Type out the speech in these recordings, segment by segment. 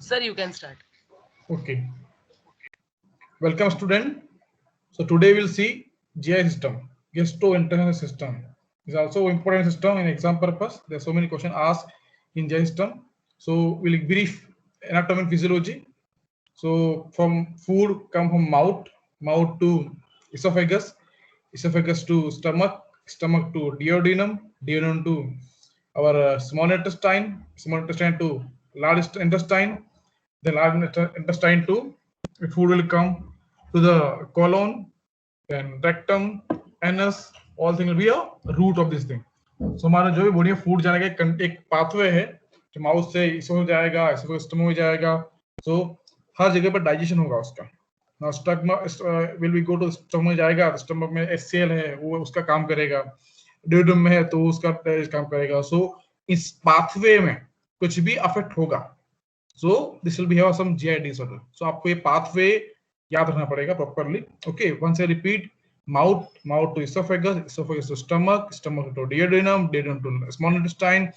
Sir, you can start. Okay. Welcome, student. So today we'll see GI system, gastrointestinal system. Is also important system in exam purpose. There are so many questions asked in GI system. So we'll brief anatomy and physiology. So from food come from mouth to esophagus, esophagus to stomach, stomach to duodenum, duodenum to our small intestine to large intestine, the large intestine to food will come to the colon, then rectum, anus, all things will be a root of this thing. So हमारा जो भी body में food जाने का एक pathway है, जो mouth से इसमें जाएगा, इसमें स्टमक में जाएगा, so हर जगह पर डाइजेशन होगा उसका. Now stomach will we go to stomach में जाएगा, स्टमक में HCl है, वो उसका काम करेगा. ड्यूोडेनम में है तो उसका काम करेगा. So इस पाथवे में कुछ भी अफेक्ट होगा. So this will be have some GI disorder. So आपको ये pathway याद रखना पड़ेगा properly. Okay, once I repeat, mouth to esophagus, esophagus to stomach, stomach to duodenum, duodenum to small intestine,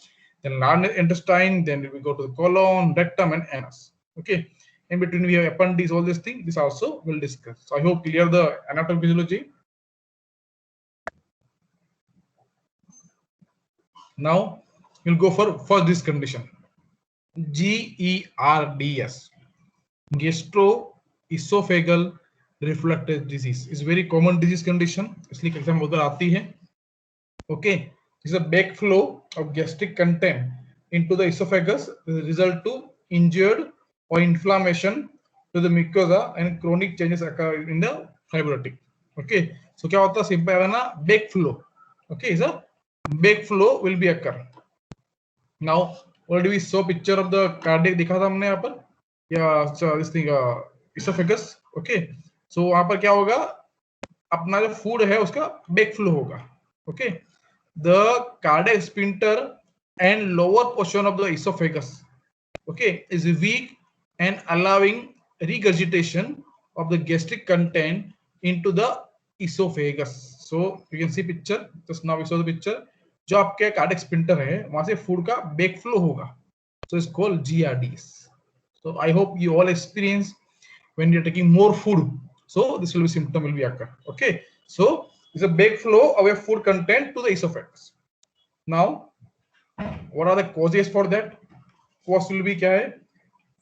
then large intestine, then we go to the colon, rectum, and anus. Okay, in between we have appendix, all these things. This also we'll discuss. So I hope clear the anatomy physiology. Now we'll go for this condition. GERDS, gastroesophageal reflux disease, is very common disease condition, इसलिए exam में उधर आती है. Okay, is a backflow of gastric content into the esophagus result to injured or inflammation to the mucosa and chronic changes occur in the fibrotic. Okay, so क्या होता है simple है ना, backflow. Okay, is a backflow will be occur. Now already we saw picture of the cardiac दिखा था हमने यहाँ पर, या this thing esophagus. Okay, so वहां पर क्या होगा, अपना जो फूड है उसका बैक फ्लो होगा. Okay, the cardiac sphincter and lower portion of the esophagus, okay, is weak and allowing regurgitation of the gastric content into the esophagus. So you can see picture, just now we saw the picture. जो आपके cardiac sphincter है वहां से food का back flow होगा, so it's called GERDs. So I hope you all experience when you're taking more food, so this will be symptom will be occur. Okay, so it's a backflow of a food content to the esophagus. Now what are the causes for that? Cause will be क्या है,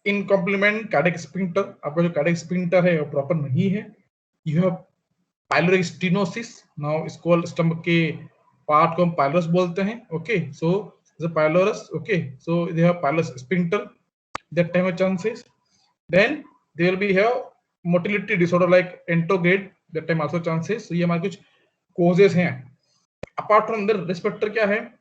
इनकॉम्प्लीमेंट cardiac sphincter, आपका जो cardiac sphincter है वो proper नहीं है. You have pyloric stenosis. Now इसको stomach के पार्ट को हम पाइलोरस बोलते हैं. Okay, so the pylorus. Okay, so they have pylorus sphincter, that time of chances. Then there will be have motility disorder like enterograde, that time also chances. So ये हमारे कुछ causes हैं. Apart from the respector क्या है,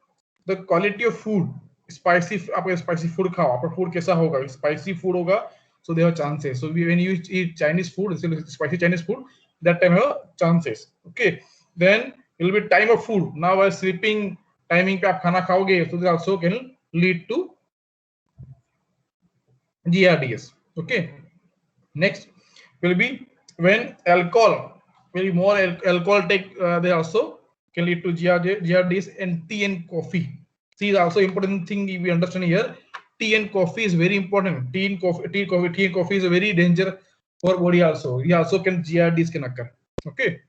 the quality of food, spicy, आप spicy food खाओ, आपका food कैसा होगा, spicy food होगा, so there are chances. So when you eat Chinese food, spicy Chinese food, that time have chances. Okay, then it will be time of food. Now while sleeping timing पे आप खाना खाओगे, so this also can lead to GERDs. Okay, next will be when alcohol, very more alcohol take, they also can lead to GERDs. And tea and coffee. See, is also important thing we understand here. Tea and coffee is very important. Tea and coffee is a very danger for body also. It also can GERDs can occur. Okay,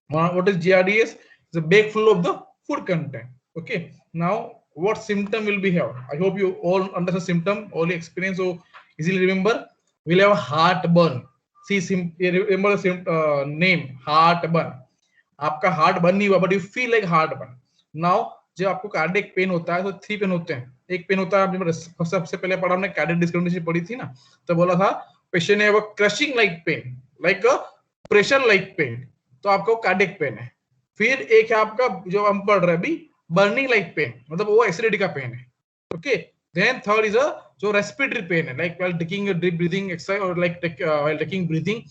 what is GERDs? It's a backflow of the food content. Okay, now what symptom will be here? I hope you all understand symptom, all experience, so easily remember. We'll have heartburn. See, remember the name, heartburn. आपका heart burn नहीं हुआ, but you feel like heartburn. Now जब आपको cardiac pen होता है तो 3 pen होते हैं. एक पेन होता है, सबसे पहले पढ़ा हमने कार्डियक डिस्क्रिमिनेशन पढ़ी थी ना, तो बोला था पेशेंट है वो crushing like pain, like a pressure like pain, तो आपको कार्डियक पेन है. फिर एक है आपका जो हम पढ़ रहे हैं अभी, बर्निंग लाइक पेन, मतलब वो एसिडिटी का पेन है. Okay, then third is a जो रेस्पिरेटरी पेन है, like while taking deep breathing exercise और लाइक व्हाइल टेकिंग ब्रीथिंग,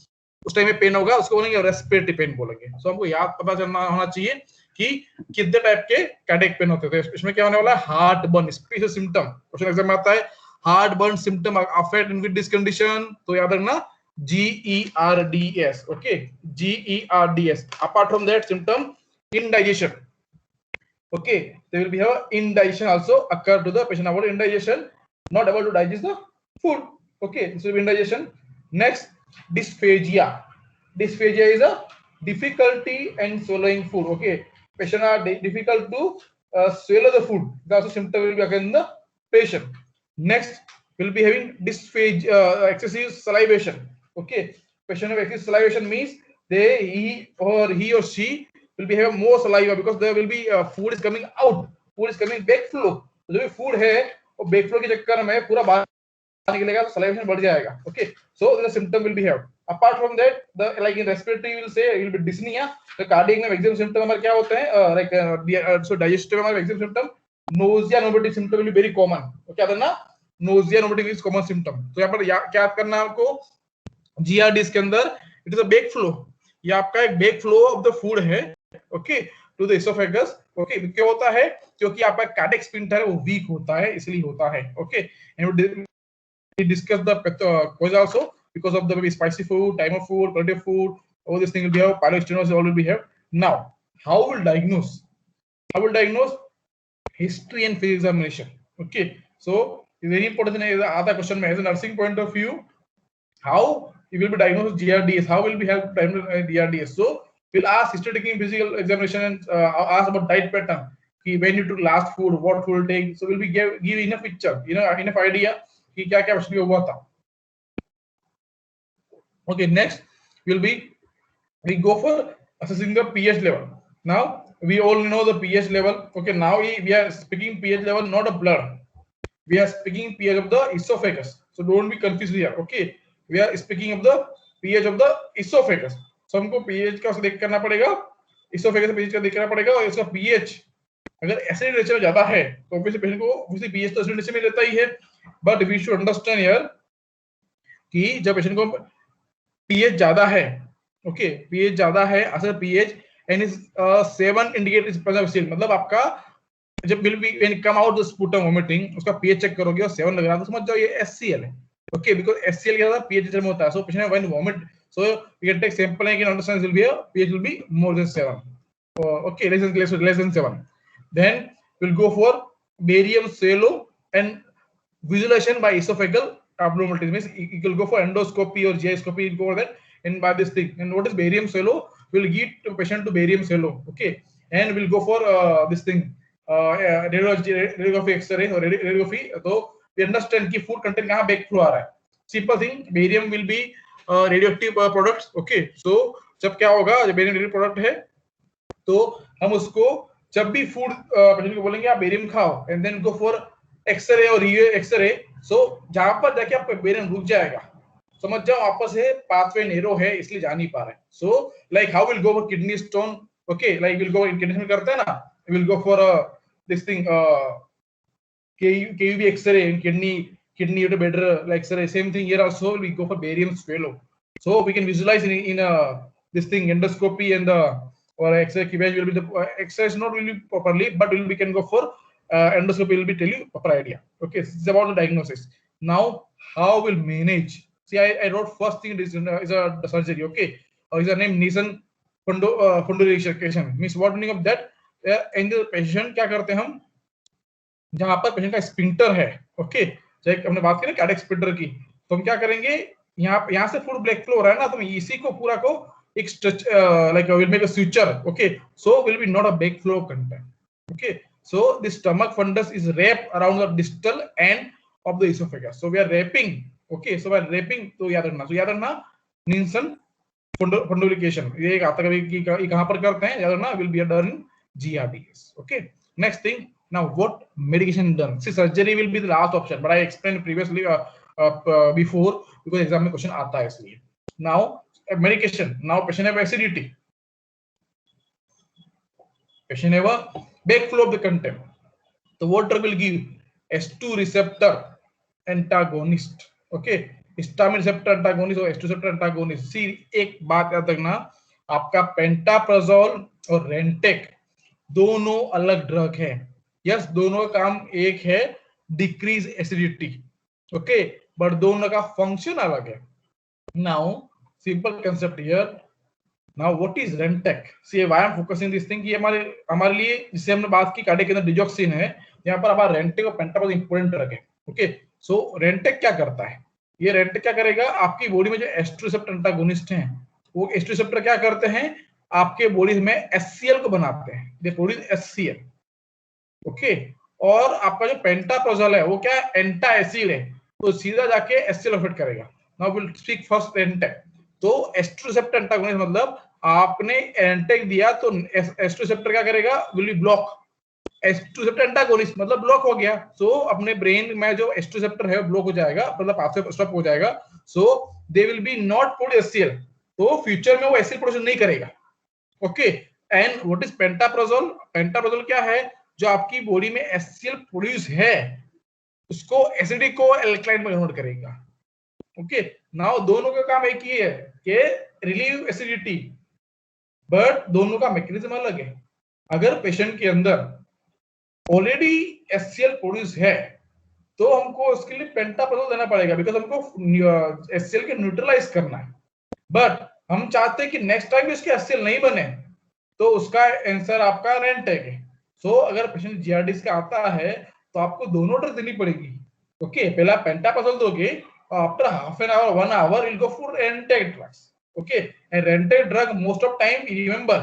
उस टाइम में पेन होगा, उसको बोलेंगे रेस्पिरेटरी पेन बोलेंगे. सो हमको याद पता चलना होना चाहिए कि कितने टाइप के कार्डियक पेन होते थे. इसमें क्या होने वाला है, heart burn special symptom. Question exam में आता है heart burn symptom affect in with this condition, तो याद रखना GERDs. Okay, GERDs. Apart from that symptom, indigestion. Okay, there will be a indigestion also occur to the patient. About indigestion, not able to digest the food. Okay, this will be indigestion. Next, dysphagia. Dysphagia is a difficulty in swallowing food. Okay, patient are difficult to swallow the food. That's a symptom will be again in the patient. Next, will be having dysphagia, excessive salivation. Okay, patient of excessive salivation means he or she will be having more saliva because there will be food is coming out, food is coming back flow. जो भी food है वो back flow के चक्कर में पूरा बाहर निकलेगा तो salivation बढ़ जाएगा. Okay, so the symptom will be here. Apart from that, the like in respiratory will say it will be dyspnea. The cardiac में maximum symptom हमारे क्या होते हैं, like so digestive में हमारे maximum symptom nausea vomiting symptom will be very common. क्या करना, nausea vomiting is common symptom. तो यहाँ पर क्या याद करना है आपको, GRDs के अंदर it is a back flow. ये आपका एक back flow of the food है, okay, to the esophagus. Okay, क्यों होता है, क्योंकि आपका cardiac sphincter है वो weak होता है, इसलिए होता है. Okay, and we discuss the cause also because of the maybe spicy food, time of food, quality of food, all these things will be have, pyrostenosis all will be have. Now, how will diagnose? How will diagnose? History and physical examination. Okay, so very important is other question as a nursing point of view. How you will be diagnosed with GRDS? How will we have diagnosed GRDS? So we'll ask history taking physical examination and ask about diet pattern. When you took last food, what food will take? So will be give enough picture, enough idea कि क्या क्या पिछले हुआ था. Okay, next will be we go for assessing the pH level. Now we all know the pH level. Okay, now we are speaking pH level, not a blood. We are speaking pH of the esophagus. So don't be confused here. Okay, we are speaking of the pH of the esophagus. So हमको pH का देख करना पड़ेगा, esophagus pH का देखना पड़ेगा और इसका pH अगर एसिड नेचर में ज्यादा है तो ऑब्वियसली पेशेंट को ऑब्वियसली पीएच तो एसिड नेचर में लेता ही है, but we should understand here कि जब पेशेंट को पीएच ज्यादा है, ओके, पीएच ज्यादा है, असल pH and is 7 indicate is present still, मतलब आपका जब will be when come out the sputum vomiting उसका पीएच चेक करोगे और 7 लग रहा है तो समझ जाओ ये एचसीएल है. ओके, बिकॉज़ एचसीएल क्या होता है, पीएच नेचर में होता है. So patient when vomit, so you can take sample and understand will be pH will be more than 7. Okay, less than 7. Then we'll go for barium swallow and visualization by esophageal abnormalities. Means you will go for endoscopy or GI-scopy. You'll go for that and by this thing. And what is barium swallow? We'll give the patient to barium swallow. Okay, and we'll go for this thing, radiography X-ray or radiography. So we understand कि food content कहाँ back flow आ रहा है. Simple thing. Barium will be radioactive products. Okay, so जब क्या होगा, जब barium radioactive product है तो हम उसको जब भी फूड पेशेंट को बोलेंगे आप बेरियम खाओ and then go for x-ray और एक्सरे, सो जहां पर जाके आपका बेरियम रुक जाएगा, समझ जाओ आपस है पाथवे नेरो है इसलिए जा नहीं पा रहे. So like how will go for kidney stone. Okay, like will go in kidney में करते हैं ना, will go for this thing KUB x-ray in kidney you better like x-ray. Same thing here also we go for barium swallow. So we can visualize in this thing endoscopy and the or X-ray image will be the X-ray is not really properly, but we can go for endoscopy will be tell you proper idea. Okay, this is about the diagnosis. Now how will manage? See, I wrote first thing is a surgery. Okay, is a name Nissen fundoplication. Means what meaning of that? In the patient क्या करते हैं हम, जहां पर patient का sphincter है, okay, जैसे हमने बात की ना कार्डियक स्पिंक्टर की, तो हम क्या करेंगे, यहाँ से फूड ब्लैक फ्लो हो रहा है ना, तो इसी को पूरा को एक stretch like we'll make a suture. Okay, so will be not a back flow content. Okay, so the stomach fundus is wrapped around the distal end of the esophagus. So we are wrapping. Okay, so we are wrapping. तो याद रखना Nissen fundoplication ये एक आता है कि कहाँ पर करते हैं, याद रखना will be done in GRDS. Okay, next thing, now what medication done? See, surgery will be the last option, but I explained previously before because exam में question आता है इसलिए. Now medication. Now patient have acidity. Patient have a back flow of the content. So what drug will give? S2 receptor antagonist. Okay, histamine receptor antagonist और S2 receptor antagonist. See, एक बात याद रखना, आपका pantoprazole और रेंटेक दोनों अलग drug है. यस, दोनों का काम एक है, डिक्रीज एसिडिटी. ओके, बट दोनों का फंक्शन अलग है. Now simple concept here. Now what is Rentec? See why I am focusing this thing कि हमारे लिए जिससे हमने बात की कार्डियक के अंदर डिजॉक्सिन है, यहाँ पर हमारा रेंटेक और पेंटाप्राजोल इंपॉर्टेंट ड्रग है. ओके, सो रेंटेक क्या करता है? ये रेंटेक क्या करेगा, आपकी बॉडी में जो एस्ट्रो रिसेप्टर एंटागोनिस्ट हैं, वो एस्ट्रो रिसेप्टर क्या करते हैं, आपके बॉडी में एचसीएल को बनाते हैं, दे प्रोड्यूस एचसीएल, ओके। और आपका जो पेंटाप्रोजोल है वो क्या है, एंटा एसिड है, तो सीधा जाके एचसीएल अफेक्ट करेगा। Now will speak first Rantac. तो एस्ट्रो रिसेप्टर एंटागोनिस्ट मतलब आपने एंटेक दिया तो एस्ट्रो रिसेप्टर क्या करेगा, will B block. Astro receptor antagonist मतलब ब्लॉक हो गया, सो अपने ब्रेन में जो एस्ट्रो रिसेप्टर है ब्लॉक हो जाएगा, मतलब पाथवे स्टॉप हो जाएगा, so they will be not produce HCl, तो फ्यूचर में वो एचसीएल प्रोड्यूस नहीं करेगा, okay. And what is pantoprazole, pantoprazole क्या है, जो आपकी बॉडी में एचसीएल प्रोड्यूस है उसको एसिडिक को एल्कलाइन में कन्वर्ट करेगा, ओके। नाउ दोनों का काम एक ही है कि रिलीव एसिडिटी, बट दोनों का मैकेनिज्म अलग है। अगर पेशेंट के अंदर ऑलरेडी एचसीएल प्रोड्यूस है तो हमको उसके लिए पेंटाप्रोजोल देना पड़ेगा, बिकॉज हमको एचसीएल के न्यूट्रलाइज करना है। बट हम चाहते हैं कि नेक्स्ट टाइम भी उसके एचसीएल नहीं बने, तो उसका आंसर आपका रेंटेक है। सो अगर पेशेंट जीआरडीएस का आता है तो आपको दोनों ड्रग देनी पड़ेगी, ओके। पहला पेंटाप्रोजोल दोगे, after half an hour 1 hour will go for Rantac drugs, okay. And rented drug most of time, remember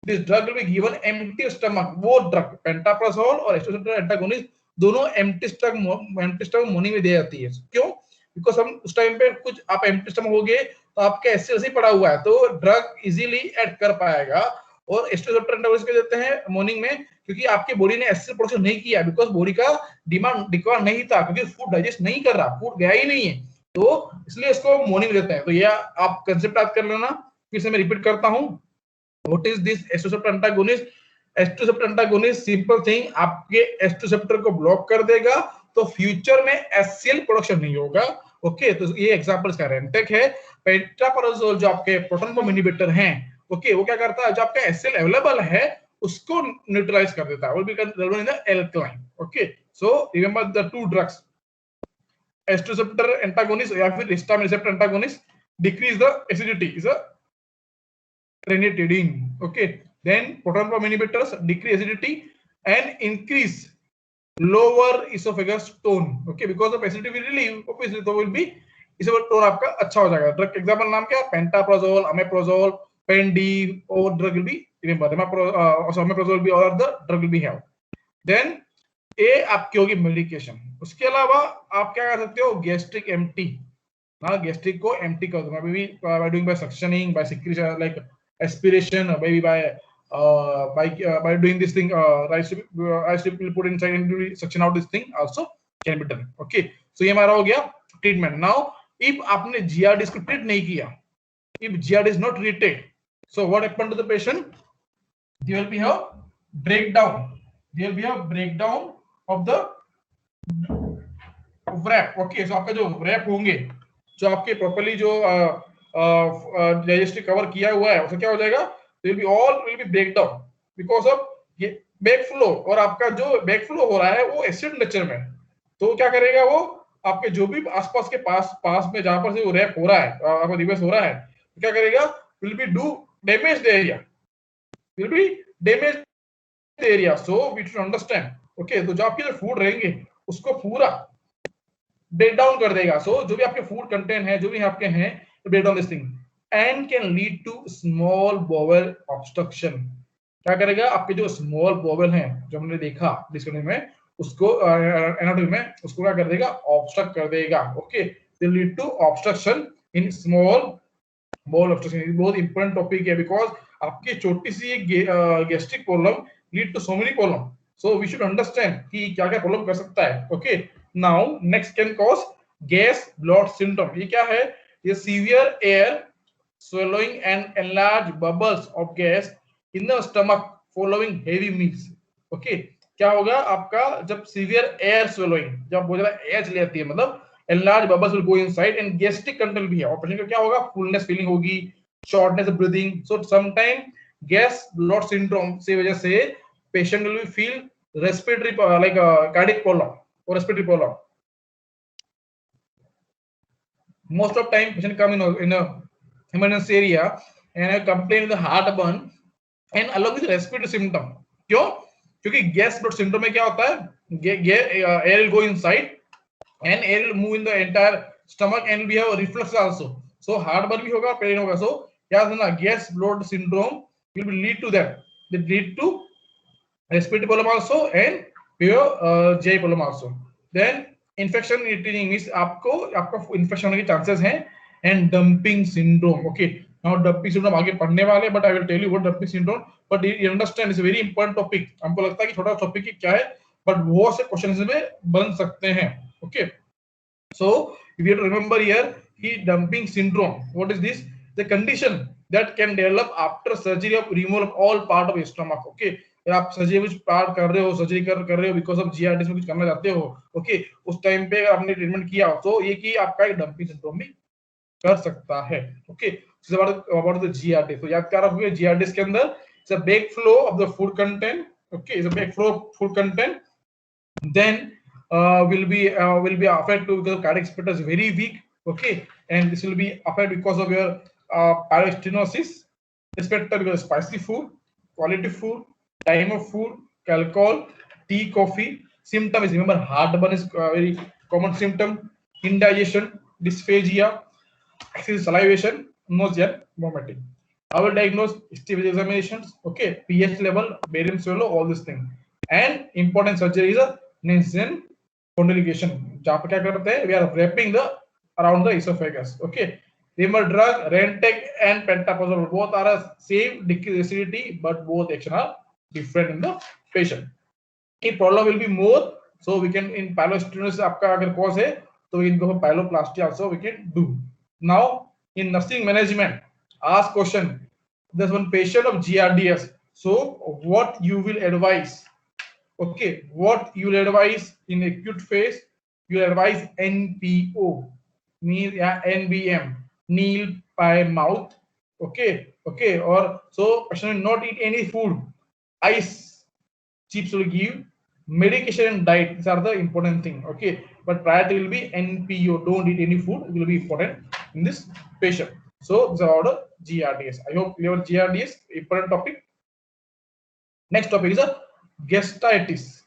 this drug will be given empty stomach, वो drug pantoprazole और एस्ट्रो रिसेप्टर एंटागोनिस्ट दोनों empty stomach morning में दी जाती है। क्यों, because हम उस time पे कुछ आप empty stomach हो गए तो आपके एचसीएल ही पड़ा हुआ है, तो ड्रग इजीली ऐड कर पाएगा। और एस्ट्रो रिसेप्टर एंटागोनिस्ट के देते हैं मॉर्निंग में, क्योंकि आपकी बॉडी ने एचसीएल प्रोडक्शन नहीं किया, बिकॉज बॉडी का डिमांड रिक्वायर नहीं था, क्योंकि फूड डाइजेस्ट नहीं कर रहा, फूड गया ही नहीं है, तो इसलिए इसको मॉर्निंग देते हैं। तो ये आप कंसेप्ट याद कर लेना, फिर से मैं रिपीट करता हूं। What is this astro receptor antagonist, astro receptor antagonist simple thing, आपके एस्ट्रो रिसेप्टर को ब्लॉक कर देगा, तो फ्यूचर में एचसीएल प्रोडक्शन नहीं होगा, ओके। तो ये एग्जांपल इसका रेंटेक है। पेंटाप्रोजोल जो आपके प्रोटॉन पंप इनहिबिटर हैं, ओके, वो क्या करता है, जो आपका एचसीएल अवेलेबल है उसको न्यूट्रलाइज कर देता है, will become in the alkaline, okay. So remember the two drugs, astro receptor antagonist या फिर histamine receptor antagonist decrease the acidity is a ranitidine, okay. Then proton pump inhibitors decrease acidity and increase lower esophagus tone, okay, because of acidity will relieve, obviously तो will be esophagus tone आपका अच्छा हो जाएगा। Drug example नाम क्या, pantoprazole, omeprazole, पेंडी, और drug will be remember omeprazole भी, और the drug will be have. Then a आपकी होगी मेडिकेशन। उसके अलावा आप क्या कर सकते हो, गैस्ट्रिक एम्प्टी, हाँ, गैस्ट्रिक को एम्प्टी कर दो, maybe by doing by suctioning, by secretion like aspiration, or maybe by doing this thing, rice will put inside and suction out this thing also can be done, okay. So ये हमारा हो गया treatment. Now if आपने GRDs को treat नहीं किया, if GRD is not treated, so what happened to the patient, there will be a breakdown, there will be a breakdown of the wrap, okay. So आपका जो wrap होंगे, जो आपके properly जो डाइजेस्टिव कवर किया हुआ है, उससे क्या हो जाएगा, will be break down because of ये बैक फ्लो, और आपका जो बैक फ्लो हो रहा है वो एसिड नेचर में, तो क्या करेगा वो आपके जो भी आसपास के पास में जहां पर से वो रैप हो रहा है, आपका रिवर्स हो रहा है, तो क्या करेगा, will be do damage area, will be damage area, so we should understand, okay. तो जो आपके जो फूड रहेंगे उसको पूरा ब्रेक डाउन कर देगा, सो जो भी आपके फूड कंटेंट है, जो भी आपके हैं, break down this thing and can lead to small bowel obstruction. क्या करेगा, आपके जो स्मॉल बॉवेल हैं जो हमने देखा डिस्कशन में, उसको एनाटॉमी में उसको क्या कर देगा, ऑब्स्ट्रक्ट कर देगा, okay. They lead to obstruction in small bowel obstruction. बहुत इंपॉर्टेंट टॉपिक है, बिकॉज आपकी छोटी सी gastric problem lead to so many problem, so we should understand कि क्या क्या प्रॉब्लम कर सकता है, okay. Now next can cause gas blood syndrome। ये क्या है, ये severe air swallowing and enlarged bubbles of gas in the stomach following heavy meals, okay। क्या होगा आपका, जब severe air swallowing, जब बहुत ज्यादा एयर चली जाती है, मतलब enlarged bubbles will go inside and gastric control भी है, और पेशेंट को क्या होगा, fullness feeling होगी, shortness of breathing, so sometime gas blood syndrome से वजह से patient will feel respiratory like cardiac problem or respiratory problem। Most of time patient come in a emergency area and complain with the heartburn and along with respiratory symptom। क्यों, क्योंकि gas blood syndrome में क्या होता है, air will go inside and air will move in the entire stomach and we have reflux also. So heartburn भी होगा, pain होगा. So याद है ना, gas bloat syndrome will lead to that. It lead to respiratory problem also and your GI problem also. Then infection means आपको infection होने के chances हैं. And dumping syndrome. Okay, now dumping syndrome आगे पढ़ने वाले, but I will tell you what dumping syndrome. But you understand it's a very important topic. हमको लगता है कि छोटा topic क्या है, but वो से questions में बन सकते हैं. Okay, so if you remember here, he dumping syndrome. What is this? The condition that can develop after surgery of removal of all part of stomach. Okay, आप सर्जरी कुछ पार्ट कर रहे हो, सर्जरी कर रहे हो बिकॉज ऑफ जीआरडीएस में कुछ करना चाहते हो, ओके, उस टाइम पे अगर आपने ट्रीटमेंट किया तो ये कि आपका एक डंपिंग सिंड्रोम भी कर सकता है. ओके, अबाउट द जीआरडीएस, तो याद क्या रखोगे जीआरडीएस के अंदर it's a back flow of the food content. Okay, it's a back flow of food content. Then will be affected because cardiac sphincter is very weak. Okay, and this will be affected because of your parastenosis, sphincter because of spicy food, quality food, time of food, alcohol, tea, coffee. Symptom is, remember, heartburn is very common symptom, indigestion, dysphagia, excessive salivation, nausea, vomiting. I will diagnose STP examinations. Okay, pH level, barium swallow, all these things. And important surgery is a nasal condyligation. जहाँ पे क्या करते हैं? We are wrapping the around the esophagus. Okay. Remember, drug Rentec and pantoprazole both are a same decrease acidity, but both action are different in the patient. If problem will be more, so we can in pyelostenosis आपका अगर cause है, तो we can go for pyeloplasty also we can do. Now in nursing management, ask question. There's one patient of GRDS. So what you will advise? Okay, what you will advise in acute phase? You will advise NPO, means NBM, kneel by mouth. Okay, or so patient will not eat any food. Ice chips will give. Medication and diet, these are the important thing. Okay, but priority will be NPO, don't eat any food, it will be important in this patient. So this is about GRDS. I hope your GRDS important topic. Next topic is a gastritis.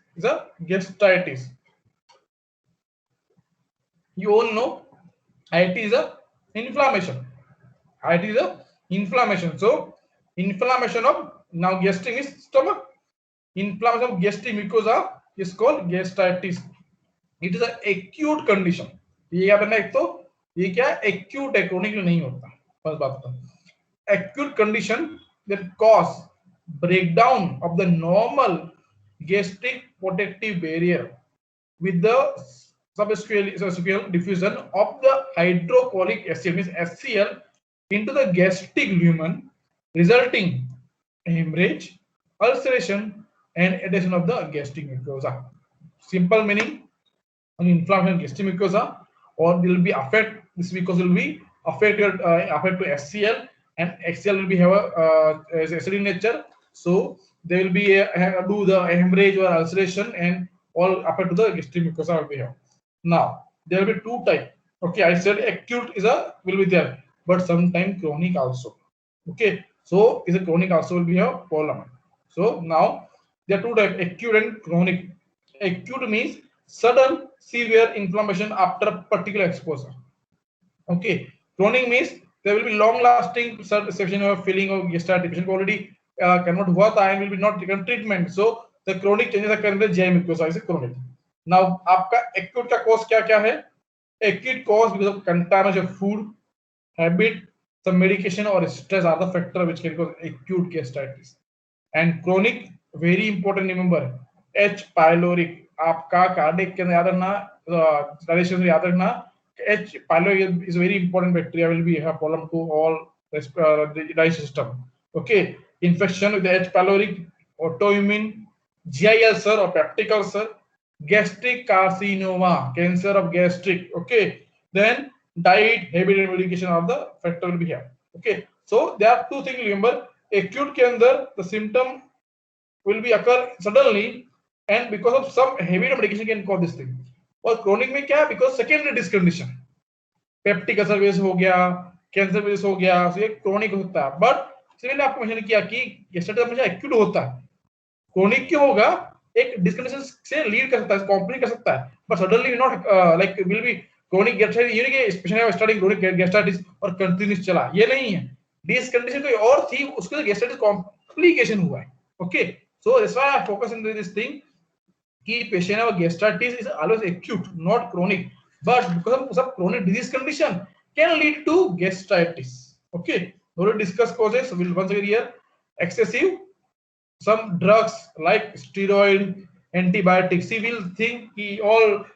You all know IT is a inflammation. So inflammation of, now gastric is stomach. Inflammation of gastric mucosa is called gastritis. It is an acute condition. ये क्या बनना, एक तो ये क्या acute है, chronic नहीं होता. फर्स्ट बात तो acute condition that cause breakdown of the normal gastric protective barrier with the subsequent diffusion of the hydrochloric acid, means HCl, into the gastric lumen, resulting hemorrhage, ulceration, and adhesion of the gastric mucosa. Simple meaning, inflammation gastric mucosa, or will be affect this mucosa will be affect to HCl, and HCl will be have a acid in nature, so they will be do the hemorrhage or ulceration and all affect to the gastric mucosa will be here. Now there will be two type. Okay, I said acute is a will be there, but sometimes chronic also. Okay, so is a chronic also will be a problem. So now there are two type, acute and chronic. Acute means sudden severe inflammation after particular exposure. Okay, chronic means there will be long lasting section of feeling of gastritis. Patient already cannot हुआ था and will be not taken treatment. So the chronic changes occur in the GI mucosa is chronic. Now आपका acute का cause क्या क्या है? Acute cause because of contamination of food, habit, some medication or stress are the factor which can cause acute gastritis. And chronic, very important, remember H pylori. आपका cardiac के अंदर याद रखना, digestion याद रखना. H pylori is very important bacteria, will be a problem to all digestion system. Okay, infection with the H pylori, autoimmune, GI ulcer or peptic ulcer, gastric carcinoma, cancer of gastric. Okay, then diet, habit and medication are the factor will be here. Okay, so there are two things, remember. Acute के अंदर the symptom will be occur suddenly and because of some heavy medication can cause this thing. और chronic में क्या है, because secondary disc condition, peptic ulcer वजह से हो गया, कैंसर वजह से हो गया, so ये chronic होता है. बट इसलिए आपको मेंशन किया कि gastritis हमेशा acute होता है. chronic क्यों होगा, एक डिस्कंडिशन से लीड कर सकता है, कॉम्प्लिकेट कर सकता है, but suddenly not like will B chronic gastritis ये नहीं कि स्पेशल स्टार्टिंग क्रोनिक गैस्ट्राइटिस और कंटिन्यूस चला, ये नहीं है। दिस कंडीशन कोई और थी, उसके गैस्ट्राइटिस कॉम्प्लिकेशन हुआ है। Okay, so that's why I focus on this thing कि patient of gastritis is always acute, not chronic, but because of some chronic disease condition can lead to gastritis. Okay, we will discuss causes. We'll once again here excessive some drugs like steroid, antibiotics. We will think ki all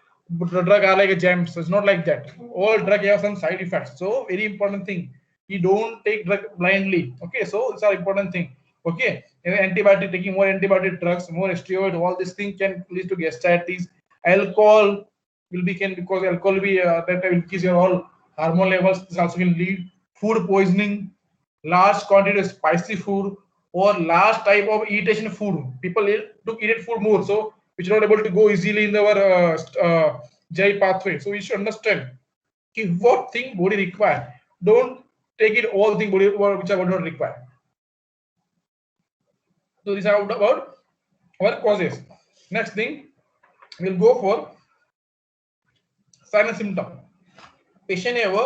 drug are like a gem, so it's not like that. All drug have some side effects, so very important thing, you don't take drug blindly. Okay, so it's an important thing. Okay, and antibiotic, taking more antibiotic drugs, more steroid, all these things can lead to gastritis. Alcohol will be can, because alcohol will be that will increase your all hormone levels. This also can lead food poisoning, large quantity of spicy food, or large type of irritation food. People took irritated food more, so which are not able to go easily in our GI pathway. So we should understand what thing body require. Don't take it all thing body which are not required. So this is about our causes. Next thing, we'll go for sign and symptom. Patient have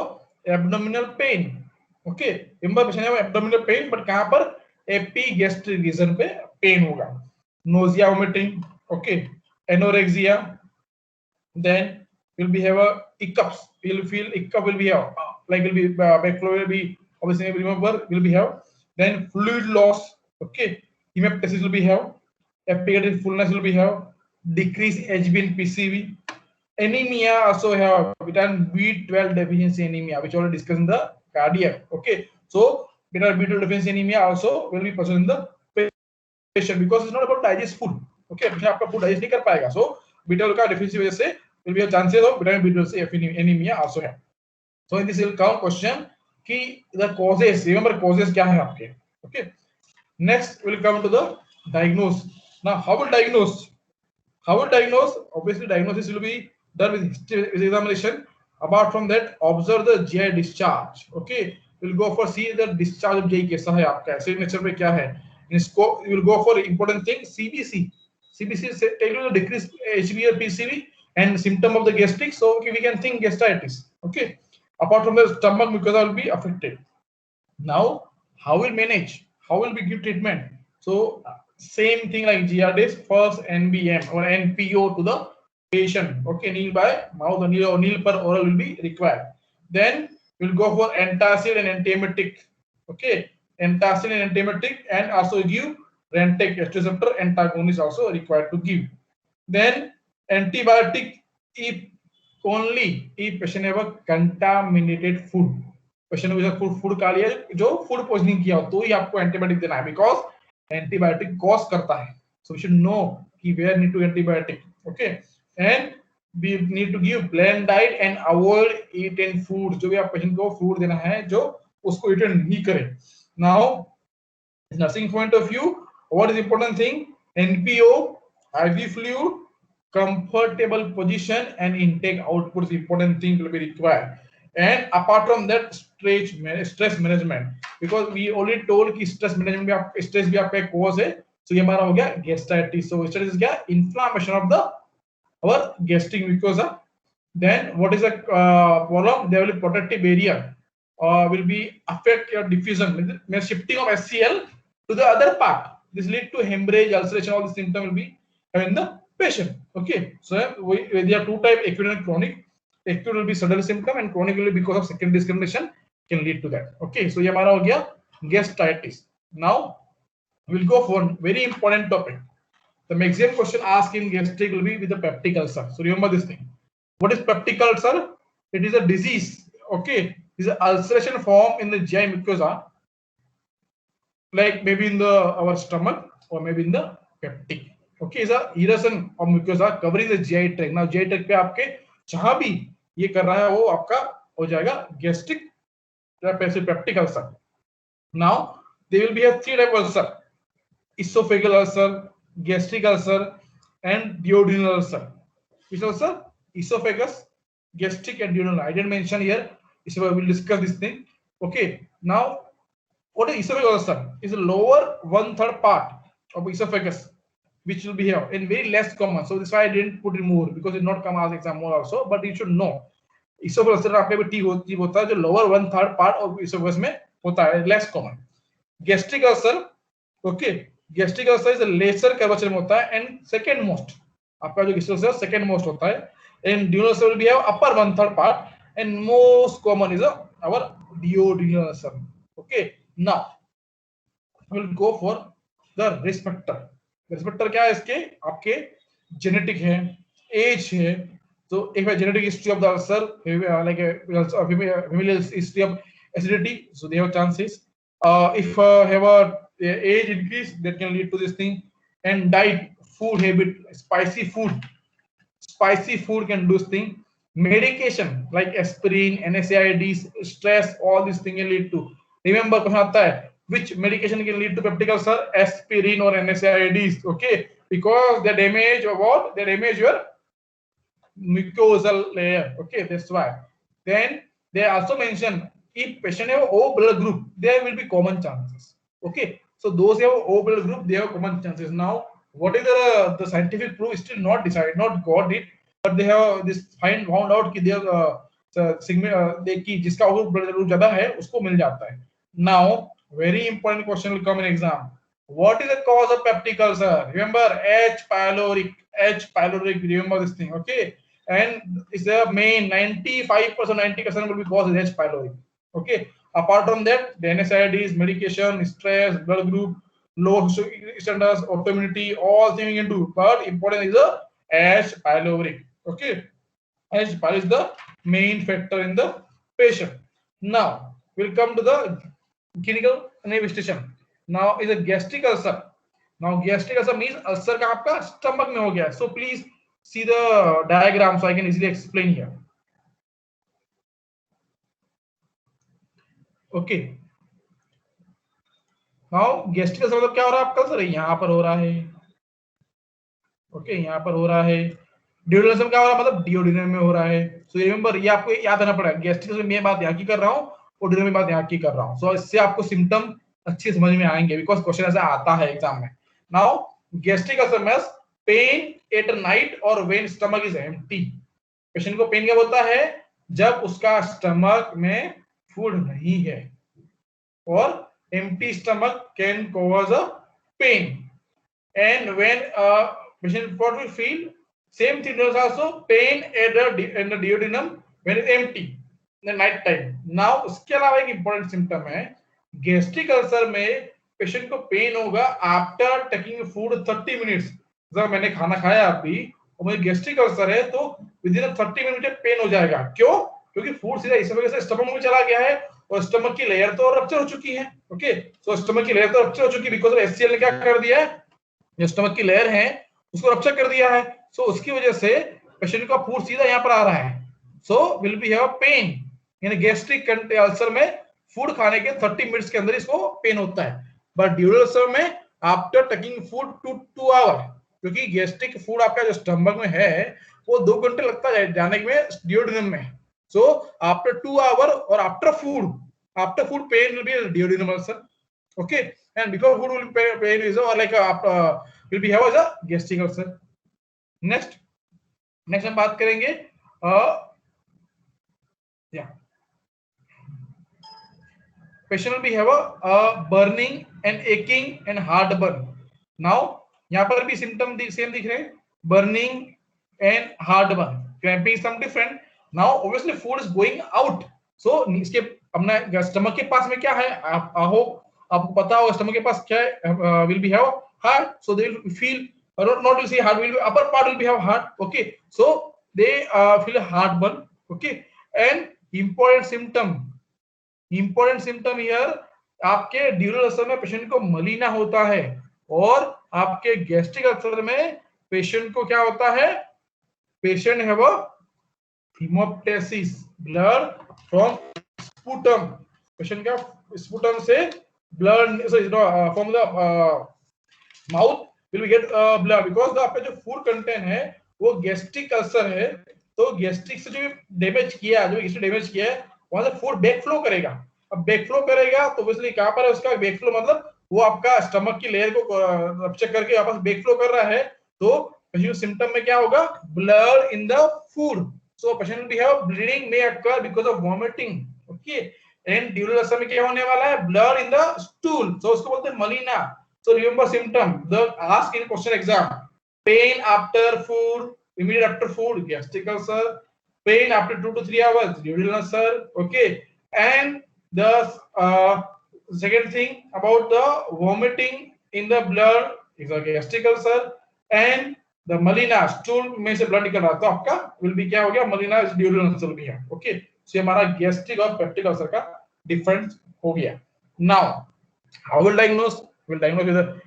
abdominal pain. Okay, remember patient have abdominal pain, but कहाँ पर epigastric region पे pain होगा. Nausea, vomiting. Okay, anorexia. Then will be have a hiccups. You'll feel hiccup will be have like will be backflow will be obviously remember will be have. Then fluid loss. Okay, hemoptysis will be have. Epigastric fullness will be have. Decrease HB in PCV. Anemia also have vitamin B12 deficiency anemia, which already discussed in the cardiac. Okay, so vitamin B12 deficiency anemia also will be present in the patient because it's not about digest food. Okay, patient आपका food digest नहीं कर पाएगा, so B12 का deficiency वजह से will be a chances of vitamin B12 से anemia also है. So in this will come question कि the causes, remember causes क्या है आपके. Okay, next we'll come to the diagnose. Now how will diagnose? How will diagnose? Obviously diagnosis will be done with examination. Apart from that, observe the GI discharge. Okay, we'll go for see the discharge of GI कैसा है आपका, ऐसे nature पे क्या है. इसको we will go for important thing CBC. CBC take to the decrease HB or PCV and symptom of the gastric. So okay, we can think gastritis. Okay, apart from the stomach mucosa will be affected. Now, how will manage? How will we give treatment? So same thing like GRDs, first NBM or NPO to the patient. Okay, kneel by mouth or kneel per oral will be required. Then we'll go for antacid and antiemetic. Okay, antacid and antiemetic, and also give Rentec receptor antagonist also required to give. Then antibiotic if only if patient have a contaminated food. Patient को food खा लिया जो food poisoning किया हो तो ही आपको antibiotic देना है, बिकॉज एंटीबायोटिक कॉज करता है. सो वी शुड नो कि where need to antibiotic. Okay, and we need to give bland diet and avoid eaten food. जो भी आप पेशेंट को फूड देना है जो उसको ईटन नहीं करे. Now nursing point of view what is important thing, NPO, IV fluid, comfortable position and intake output is important thing will be required. And apart from that, stress management, because we already told कि stress management में आप stress भी आपका एक cause है. So ये हमारा हो गया gastritis. So gastritis क्या, inflammation of the our gastric mucosa. Then what is the problem? There will be protective barrier will be affect your diffusion, means shifting of HCl to the other part. This lead to hemorrhage, ulceration. All the symptom will be in the patient. Okay, so there are two type, acute and chronic. Acute will be sudden symptom and chronic will be because of secondary discrimination can lead to that. Okay, so ये हमारा हो गया gastritis. Now we'll go for very important topic. The maximum question asked in gastric will be with the peptic ulcer. So remember this thing. What is peptic ulcer? It is a disease. Okay, it is an ulceration form in the GI mucosa, like maybe in the our stomach or maybe in the peptic. Okay, is a erosion of mucosa covering the GI tract. Now GI tract पे आपके जहां भी ये कर रहा है वो आपका हो जाएगा gastric peptic ulcer. Now there will be a three type ulcer: esophageal ulcer, gastric ulcer, and duodenal ulcer. Which ulcer? Esophagus, gastric, and duodenal. I didn't mention here, so we will discuss this thing. Okay, now what is esophageal ulcer? Is the lower 1/3 part of esophagus, which will be here and very less common. So this is why I didn't put it more, because it not come as exam more also, but you should know oesophagus ulcer आपके भी T होता है जो lower 1/3 part of oesophagus में होता है, less common. Gastric ulcer, okay, gastric ulcer is lesser curvature में होता है एंड सेकंड मोस्ट, आपका जो गैस्ट्रिक अल्सर सेकंड मोस्ट होता है। And duodenal ulcer will be have upper 1/3 part and most common is our duodenal ulcer. Okay, now we'll go for the risk factor. Risk factor क्या है इसके, आपके genetic है, as है, तो if a genetic history of the ulcer, like a familial history of acidity, so they have chances. If have a age increase, that can lead to this thing. And diet, food habit, spicy food can do this thing. Medication like aspirin, NSAIDs, stress, all these things can lead to. Remember question आता है, which medication can lead to peptic ulcer? Aspirin or NSAIDs, okay, because they damage what? They damage your mucosal layer, okay, that's why. Then they also mention if patient have O blood group, there will be common chances, okay, so those who have O blood group, they have common chances. Now what is the scientific proof still not decided, not got it, but they have this found out कि देखिए जिसका O blood group ज्यादा है उसको मिल जाता है. Now very important question will come in exam. What is the cause of peptic ulcer? Remember H. pylori, remember this thing, okay, and it's the main 95%, 90% will be caused with H. pylori, okay. Apart from that, the NSAIDs, medication, stress, blood group, low standards, autoimmunity, all things into, but important is the H. pylori, okay. H. pylori is the main factor in the patient. Now we'll come to the clinical manifestation. Now is a gastric ulcer. Now gastric ulcer means ulcer का आपका stomach में हो गया. So please see the diagram so I can easily explain here. Okay. Now gastric ulcer मतलब क्या हो रहा है आपका ulcer? यहाँ पर हो रहा है. Okay, यहाँ पर हो रहा है. Duodenal ulcer क्या हो रहा है? मतलब duodenum में हो रहा है. So remember ये आपको याद रखना पड़ेगा. Gastric ulcer में बात यहाँ की कर रहा हूँ और duodenum में बात यहाँ की कर रहा हूँ. So इससे आपको symptom अच्छे समझ में आएंगे because question ऐसा आता है एग्जाम में. Now gastric ulcer means pain at night or when stomach is empty. Patient को पेन क्या बोलता है? जब उसका स्टमक में फूड नहीं है, और empty stomach can cause a pain. And when patient what will feel same thing is also pain at in the duodenum when it's empty in the night time. Now उसके अलावा एक important symptom है gastric ulcer में patient को pain होगा after taking food 30 minutes. जब मैंने खाना खाया अभी और मुझे गैस्ट्रिक अल्सर है तो विद इन 30 मिनट में पेन हो जाएगा. क्यों? क्योंकि फूड सीधा इस वजह से स्टमक में चला गया है और स्टमक की लेयर तो रप्चर हो चुकी है. ओके, सो स्टमक की लेयर तो रप्चर हो चुकी है बिकॉज़ ऑफ एचसीएल ने क्या कर दिया है, जो स्टमक की लेयर है उसको रप्चर कर दिया है. सो उसकी वजह से पेशेंट का फूड सीधा यहाँ पर आ रहा है. सो will be have pain in gastric ulcer में. फूड खाने के 30 मिनट्स के अंदर इसको पेन होता है. बट ड्यूरल अल्सर में आफ्टर टेकिंग फूड 2 आवर, क्योंकि गैस्ट्रिक फूड आपका जो स्टमक में है वो 2 घंटे लगता है जाने में डिओडिनम में. सो आफ्टर 2 आवर और after food pain will be duodenum ulcer. Okay, and because food will pain is like will be have as a gastric ulcer. Next हम बात करेंगे patient will be have a burning and aching and heartburn. Now यहाँ पर भी symptom same दिख रहे हैं, burning and heartburn, cramping is some different. Now obviously food is going out, so इसके अपना stomach के पास में क्या है, आपको पता होगा stomach के पास क्या है, will be have heart, so they will feel not will say heart, will be upper part will be have heart. Okay, so they feel heartburn. Okay, and important symptom here आपके ड्यूरल ulcer में patient को मलीना होता है और आपके gastric ulcer में patient को क्या होता है, patient have a haemoptysis, blood from sputum. Patient का स्पूटम से blood from the mouth will be get blood because आपका जो फूड कंटेंट है वो गैस्ट्रिक अल्सर है. तो गैस्ट्रिक से जो डैमेज किया है वहां से फूड बैक फ्लो करेगा. अब बैक फ्लो करेगा तो ऑब्वियसली कहां पर है उसका बैक फ्लो, मतलब वो आपका स्टमक की लेयर को रप्चर करके वापस बैक फ्लो कर रहा है. तो सिम्टम में क्या होगा, blood in the food. So patient will be have bleeding may occur because of vomiting. Okay, and during ulcer में क्या होने वाला है? Blood in the stool. So उसको बोलते हैं melena. So remember symptom. The ask in question exam. Pain after food, immediate after food, gastric ulcer. Pain after 2 to 3 hours, duodenal ulcer. Okay, and the second thing about the vomiting in the blood is a gastric ulcer, and the melena stool में से blood निकल रहा तो आपका will be क्या हो गया? melena is duodenal ulcer भी है. Okay, so हमारा gastric और peptic ulcer का difference हो गया. Now how will diagnose? Will diagnose with a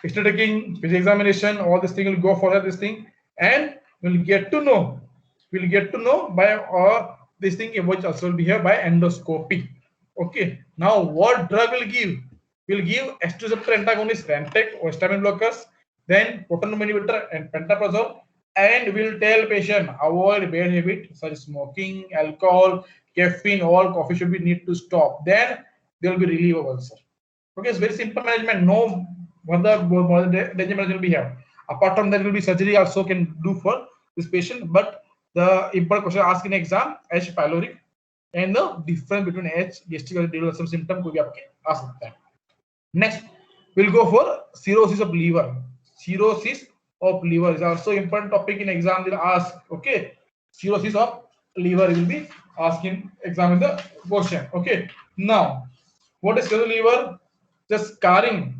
history taking, physical examination, all this thing will go for this thing, and we'll get to know by this thing which also will be here by endoscopy. Okay, now what drug will give? We'll give H2 receptor antagonist, Rantac or histamine blockers, then potassium inhibitor and pantoprazole, and we'll tell patient avoid bad habit such as smoking, alcohol, caffeine, all coffee should be need to stop. Then there will be relief of ulcer. Okay, it's very simple management. No further danger management will be here. Apart from that, will be surgery also can do for this patient. But the important question asked in exam, H. pylori, and the difference between H gastric और duodenal ulcer symptom कोई भी आपके आ सकता है. Next, we'll go for cirrhosis of liver. Cirrhosis of liver is also important topic in exam. They'll ask. Okay, cirrhosis of liver will be asked in exam in the question. Okay, now what is cirrhosis of liver? The scarring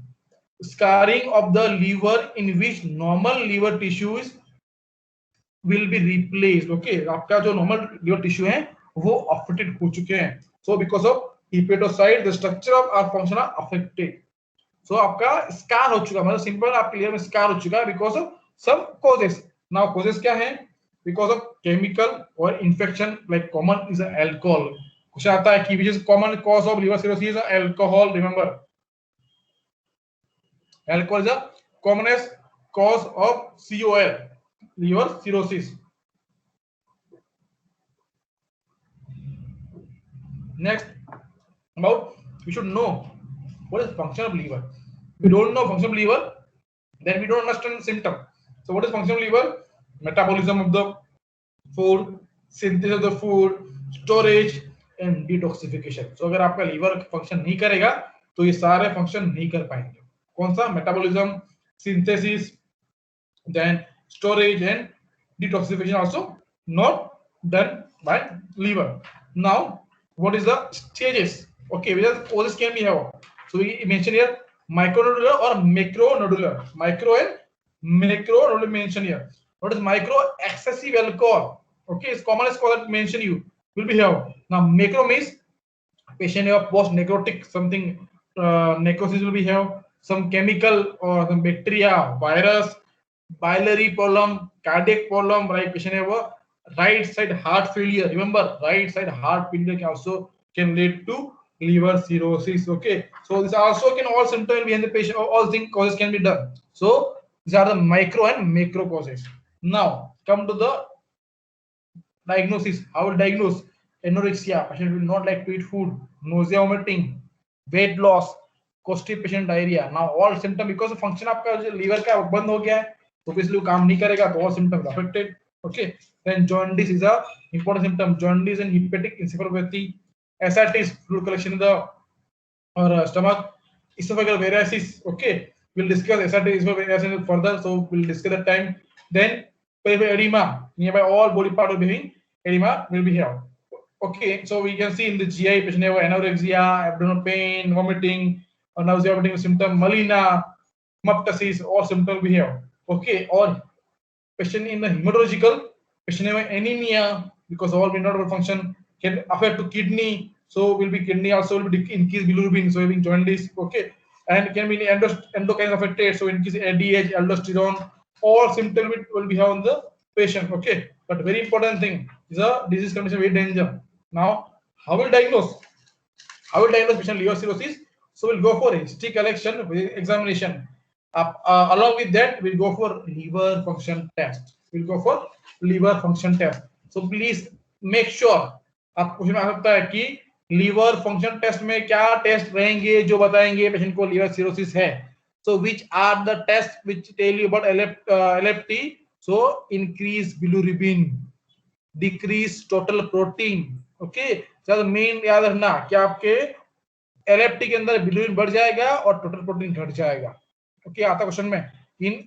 of the liver in which normal liver tissues will be replaced. Okay, आपका जो normal liver tissue है वो affected हो चुके हैं. So because of hepatocyte, the structure of our function are affected. So आपका scar हो चुका, मतलब simple आपके liver में scar हो चुका है because of some causes. Now causes क्या है? Because of chemical or infection, like common is alcohol. कुछ आता है कि which is common cause of liver cirrhosis is alcohol. Remember, alcohol is the commonest cause of COL, liver cirrhosis. Next, about we should know what is function of liver. If we don't know function of liver, then we don't understand the symptom. So what is function of liver? Metabolism of the food, synthesis of the food, storage and detoxification. So अगर आपका liver function नहीं करेगा तो ये सारे function नहीं कर पाएंगे. कौन सा? Metabolism, synthesis, then storage and detoxification also not done by liver. Now what is the stages? Okay, which causes can be have. So we mention here micronodular or macronodular. Micro and macronodular mention here. What is micro? Excessive alcohol. Okay, it's commonest cause that mention you will be here. Now macro means patient have post necrotic something necrosis will be here. Some chemical or some bacteria, virus, biliary problem, cardiac problem, right? Patient have a right side heart failure. Remember, right side heart failure can also can lead to liver cirrhosis. Okay, so this also can all symptoms behind the patient. All things causes can be done. So these are the micro and macro causes. Now come to the diagnosis. How will diagnose? Anorexia. Patient will not like to eat food. Nausea, vomiting, weight loss, constipation, diarrhea. Now all symptom because of function आपका liver का बंद हो गया है, तो इसलिए काम नहीं करेगा, तो all symptoms affected. Okay. Then jaundice is a important symptom. Jaundice and hepatic encephalopathy. Ascites, fluid collection in the or stomach. Esophageal varices. Okay. We'll discuss ascites varices further. So we'll discuss that time. Then peripheral edema. Nearby all body part will be having edema will be here. Okay. So we can see in the GI patient have anorexia, abdominal pain, vomiting, or nausea, vomiting symptom, melena, hemoptysis, all symptoms will be here. Okay. Or patient in the hematological, patient have anemia because all renal function can affect to kidney, so will be kidney also will be increase bilirubin, so having jaundice. Okay, and can be endocrine affected, so increase ADH, aldosterone, all symptoms will be have on the patient. Okay, but very important thing is a disease condition very danger. Now how will diagnose? How will diagnose patient liver cirrhosis? So we'll go for history collection with examination. Along with that, we'll go for liver function test. We'll go for liver function test. So please make sure आपको question आ सकता है कि liver function test में क्या test रहेंगे जो बताएंगे patient को लीवर सिरोसिस है. So which are the tests which tell you about LFT? So increase bilirubin. Decrease total protein. Okay, तो मेन याद रखना कि आपके एलएफटी के अंदर बिलिरुबिन बढ़ जाएगा और टोटल प्रोटीन घट जाएगा। ओके, आता क्वेश्चन में in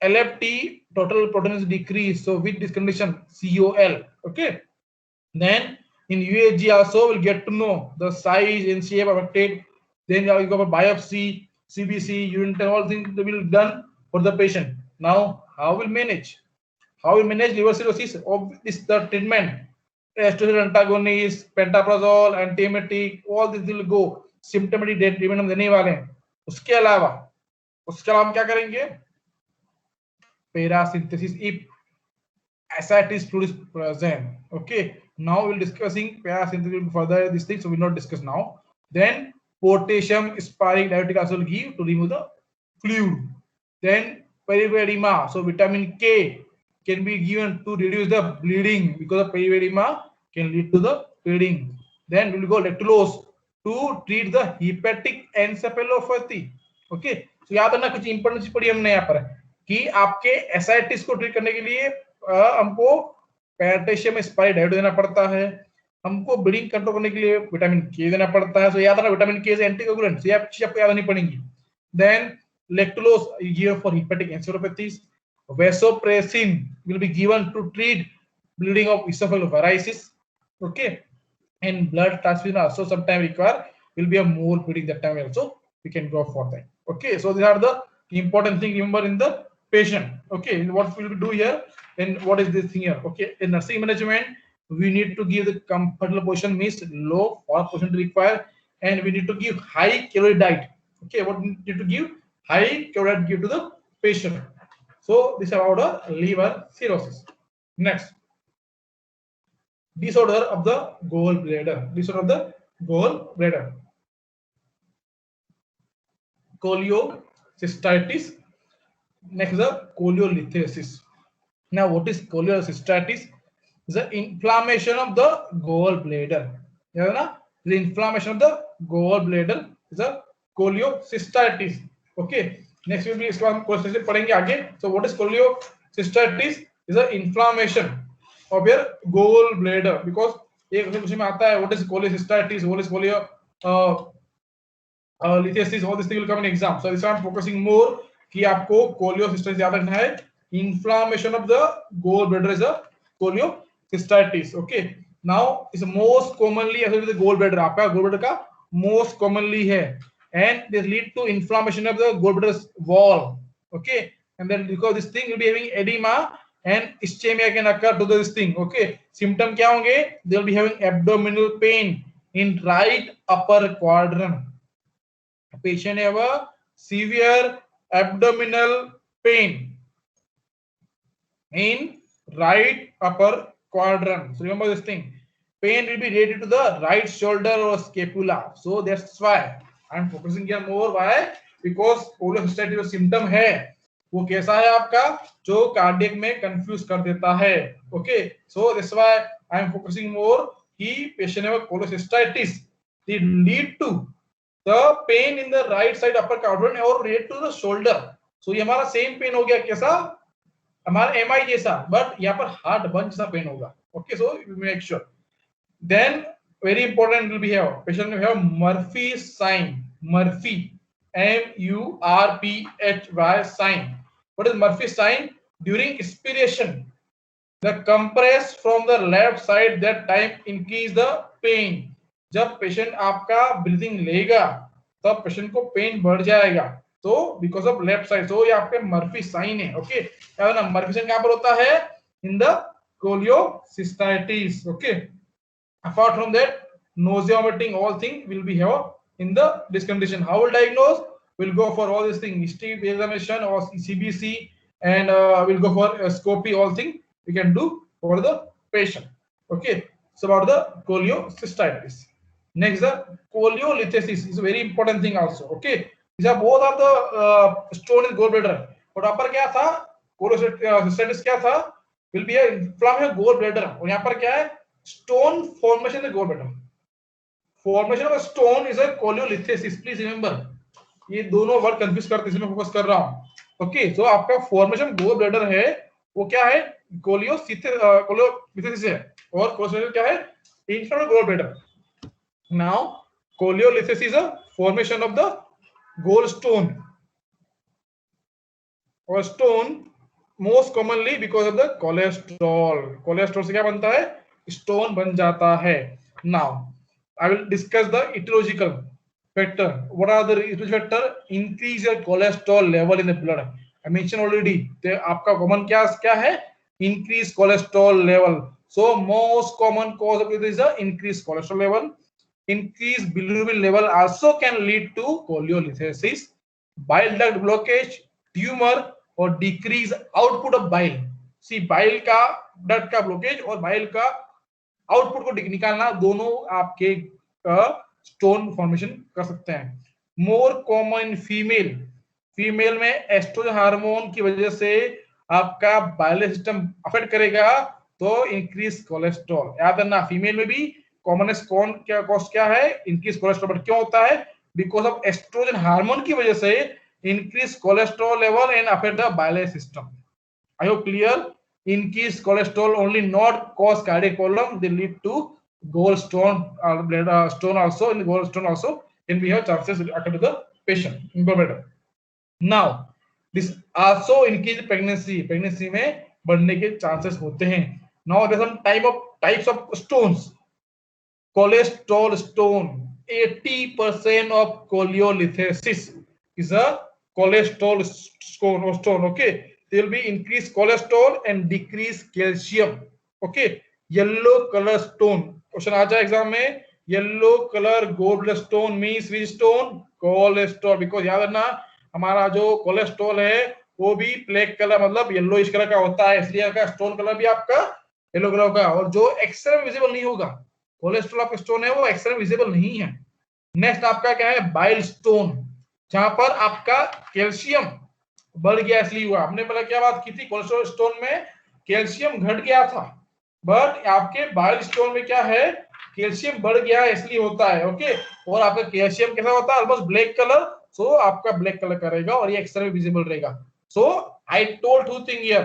LFT total protein is decrease, so with this condition COL। Okay, then in USG also we'll get to know the size and shape affected. Then you go for biopsy, CBC, urine test, all things will be done for the patient. Now, how will manage? How will manage liver cirrhosis? Of this the treatment, testosterone antagonist, pantoprazole, antiemetic, all this will go. Symptomatic treatment हम देने वाले हैं। उसके अलावा हम क्या करेंगे? Paracentesis if ascites fluid is present. Okay, now we'll discussing paracentesis further this thing, so we'll not discuss now. Then potassium sparing diuretic also will give to remove the fluid. Then periodema, so vitamin K can be given to reduce the bleeding because of periodema can lead to the bleeding. Then we'll go lactulose to treat the hepatic encephalopathy. Okay, so याद रखना कुछ important चीज पढ़ी हमने यहाँ पर कि आपके एसाइटिस को ट्रीट करने के लिए हमको पोटेशियम स्पाइरिक डायोड देना पड़ता है, हमको ब्लीडिंग कंट्रोल करने के लिए विटामिन के देना पड़ता है। सो याद रखना विटामिन के इज एंटीकोगुलेंट, सो ये चीज आपको याद नहीं पड़ेंगी। Then lactulose is given for hepatic encephalopathies. Vasopressin will be given to treat bleeding of esophageal varices. Okay, and blood transfusion also sometime require, will be a more bleeding that time also we can go for that. Okay, so these are the important thing remember in the patient. Okay, what will we do here and what is this thing here? Okay, in nursing management we need to give the comfortable position, means low for position to require, and we need to give high calorie diet. Okay, what we need to give? High calorie diet give to the patient. So this is about a liver cirrhosis. Next, disorder of the gallbladder. Disorder of the gallbladder. Cholecystitis. Next, the cholelithiasis. Now, what is cholecystitis? Is the inflammation of the gallbladder. The inflammation of the gallbladder is a cholecystitis. Okay. Next, we will be cholecystitis पढ़ेंगे आगे. So, what is cholecystitis? Is the inflammation of your gallbladder. Because एक question में आता है, what is cholecystitis? What is lithiasis? All this thing will come in exam. So, this I'm focusing more कि आपको cholecystitis याद रखना है. Inflammation of the gallbladder is a cholecystitis. Okay. Now, is most commonly associated with the gallbladder. आपका gallbladder का most commonly है, and they lead to inflammation of the gallbladder wall. Okay, and then because this thing will be having edema and ischemia can occur to this thing. Okay, symptom क्या होंगे? They will be having abdominal pain in right upper quadrant. Patient have a severe abdominal pain in right upper quadrant. So remember this thing. Pain will be related to the right shoulder or scapula. So that's why I am focusing here more. Why? Because cholecystitis जो symptom है वो कैसा है आपका, जो cardiac में confuse कर देता है. Okay, so that's why I am focusing more कि patient have cholecystitis, they lead to the pain in the right side upper quadrant or related to the shoulder. So ये हमारा सेम पेन हो गया कैसा, हमारा MI जैसा, but यहाँ पर हार्ट बंद जैसा पेन होगा. Okay, so you make sure. Then very important will be here, patient will have Murphy sign. Murphy, MURPHY sign. What is Murphy sign? During expiration, the compress from the left side that time increase the pain. जब patient आपका breathing लेगा तब patient को pen बढ़ जाएगा, तो because of left side. सो ये आपके मर्फी साइन है. ओके, क्या ना मर्फी साइन कहां पर होता है? In the cholecystitis. Okay, apart from that, nausea, vomiting, all thing will be here in the this condition. How will diagnose? We'll go for all these things, history examination or CBC, and we'll go for scopy. All thing we can do for the patient. Okay, so about the cholecystitis. Next, the cholelithiasis is a very important thing also. Okay, these are both of the stone in gallbladder. और यहाँ पर क्या था? cholecystitis क्या था? Will be a inflammation gallbladder. और यहाँ पर क्या है? Stone formation in the gallbladder. Formation of a stone is a cholelithiasis. Please remember. ये दोनों वर्ड कंफ्यूज करते हैं, इसमें फोकस कर रहा हूँ. ओके, सो आपका फॉर्मेशन गॉल ब्लैडर है वो क्या है? कोलियोलिथेसिस है और कोलेस्ट्रोल क्या है इंफ्रामेड gallbladder. Now coliolysis is a formation of the gallstone or stone most commonly because of the cholesterol. Cholesterol से क्या बनता है stone बन जाता है. Now I will discuss the etiological factor. What are the etiological factor? Increase your cholesterol level in the blood. I mentioned already. तो आपका common क्या है? Increase cholesterol level. So most common cause of it is the increased cholesterol level. Increased bilirubin level also can lead to coliolysis, bile duct blockage, tumor और decrease output of bile. See bile का duct का blockage और bile का output को निकालना दोनों आपके stone formation कर सकते हैं. मोर कॉमन फीमेल में एस्ट्रोजन हार्मोन की वजह से आपका बाइल सिस्टम अफेक्ट करेगा तो इंक्रीज कोलेस्ट्रॉल. याद रखना फीमेल में भी कॉमनेस्ट कॉज क्या है इंक्रीज कोलेस्ट्रॉल. क्यों होता है? बिकॉज ऑफ एस्ट्रोजन हार्मोन की वजह से increase cholesterol level and affect the bile system. I hope clear. Increased cholesterol only not cause cardiac problem, they lead to gallstone stone also. In gallstone also can we have chances occur to the patient. Now this also increase pregnancy में बढ़ने के chances होते हैं. Now there are some types of stones. Cholesterol stone, 80% of coliolythesis is a cholesterol stone. Okay, there will be increased cholesterol and decreased calcium. Okay, yellow color stone question aa jaya exam mein. Yellow color gold stone means which stone? Cholesterol. Because याद रखना हमारा जो cholesterol है वो भी black colour मतलब yellowish colour का होता है, इसलिए का स्टोन कलर भी आपका येलो कलर का और जो एक्सरे में विजिबल नहीं होगा. कोलेस्ट्रॉल आपका स्टोन है वो एक्सरे में विजिबल नहीं है. नेक्स्ट आपका क्या है? बाइल स्टोन, जहां पर आपका कैल्शियम बढ़ गया इसलिए हुआ. हमने पहले क्या बात की थी? कोलेस्ट्रॉल स्टोन में कैल्शियम घट गया था, बट आपके बाइल स्टोन में क्या है? कैल्शियम बढ़ गया इसलिए होता है. ओके, और आपका कैल्शियम कैसा होता है? Almost black colour. सो आपका ब्लैक कलर का रहेगा और ये एक्सरे में विजिबल रहेगा. So I told two thing here,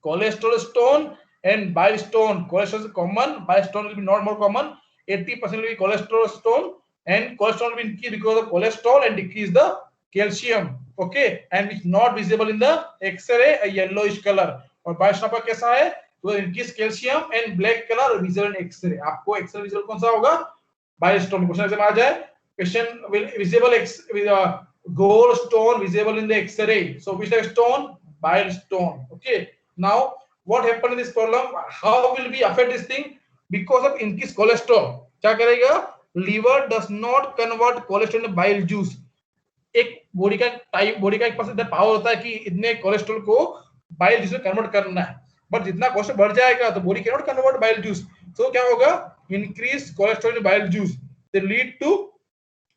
cholesterol stone and bile stone. Cholesterol is common, bile stone will be not more common. 80% will be cholesterol stone and cholesterol will be increased because of cholesterol and decrease the calcium. Okay, and it's not visible in the X-ray, a yellowish color. और bile stone पर कैसा है? तो increase calcium and black color visible in X-ray. आपको X-ray visible कौन सा होगा? Bile stone. Question ऐसे आ जाए, patient will visible gold stone visible in the X-ray. So which type stone? Bile stone. Okay, now what happened in this problem? How will we affect this thing? Because of increased cholesterol. क्या करेगा? Liver does not convert cholesterol into bile juice. एक body का एक पास इतना power होता है कि इतने कोलेस्ट्रॉल को बाइल जूस में कन्वर्ट करना है, बट जितना कोलेस्ट्रॉल बढ़ जाएगा तो body can not convert bile juice. तो क्या होगा? Increase cholesterol in bile juice, they lead to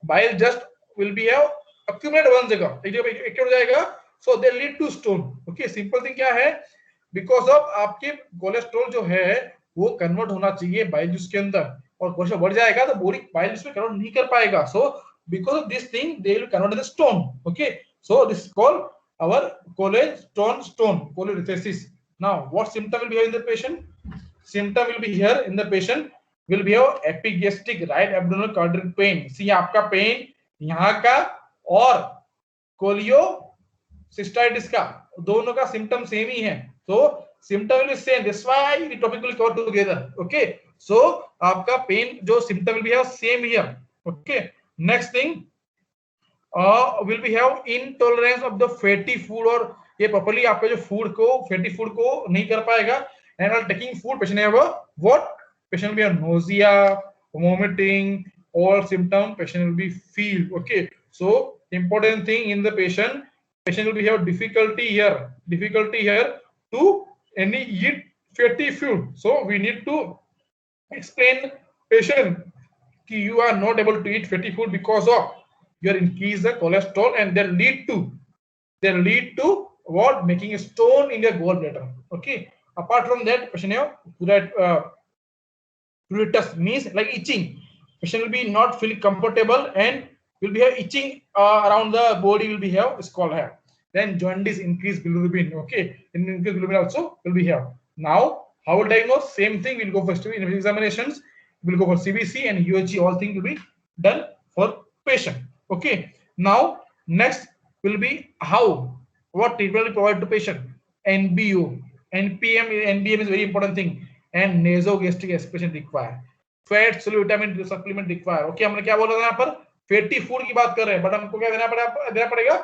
bile just will be have accumulate one जगह, एक जगह इकट्ठा हो जाएगा. So they lead to stone. Okay, simple thing क्या है? बिकॉज ऑफ आपके कोलेस्ट्रॉल जो है वो कन्वर्ट होना चाहिए बाइल जूस के अंदर, और कोलेस्ट्रॉल बढ़ जाएगा तो बॉडी बाइल जूस में कन्वर्ट नहीं कर पाएगा. So because of this thing they will convert in stone. Okay, so this is called our cholesterol stone, cholelithiasis. Now what symptom will be here in the patient? Symptom will be here in the patient will be have epigastric right abdominal cardiac pain. See आपका pain यहां का और कोलियोसिस्टाइटिस का दोनों का symptom same ही है. So symptom will be same. That's why the topic will cover together. Okay. So आपका pain जो symptom will be have same here. Okay. Next thing will be have intolerance of the fatty food, और ये properly आपका जो food को fatty food को नहीं कर पाएगा. And while taking food, patient have a what? Patient will be a nausea, vomiting, all symptom patient will be feel. Okay. So important thing in the patient will be have difficulty here to any eat fatty food. So we need to explain patient कि you are not able to eat fatty food because of your increase the cholesterol, and then lead to what? Making a stone in your gallbladder. Okay. Apart from that, patient have pruritus means like itching. Patient will be not feel comfortable and will be have itching around the body will be have. It's called have. then jaundice, increased bilirubin. Okay, in increased bilirubin also will be here. Now, how will diagnose? Same thing. We'll go for examinations. We'll go for CBC and UHG. All things will be done for patient. Okay. Now, next will be how, what treatment will provide to patient. NBO, NPM, NBM is very important thing, and nasogastric aspiration required. Fat soluble vitamin supplement require. Okay, हमने क्या बोला था यहाँ पर? Fatty food की बात कर रहे हैं, बट हमको क्या देना पड़ेगा?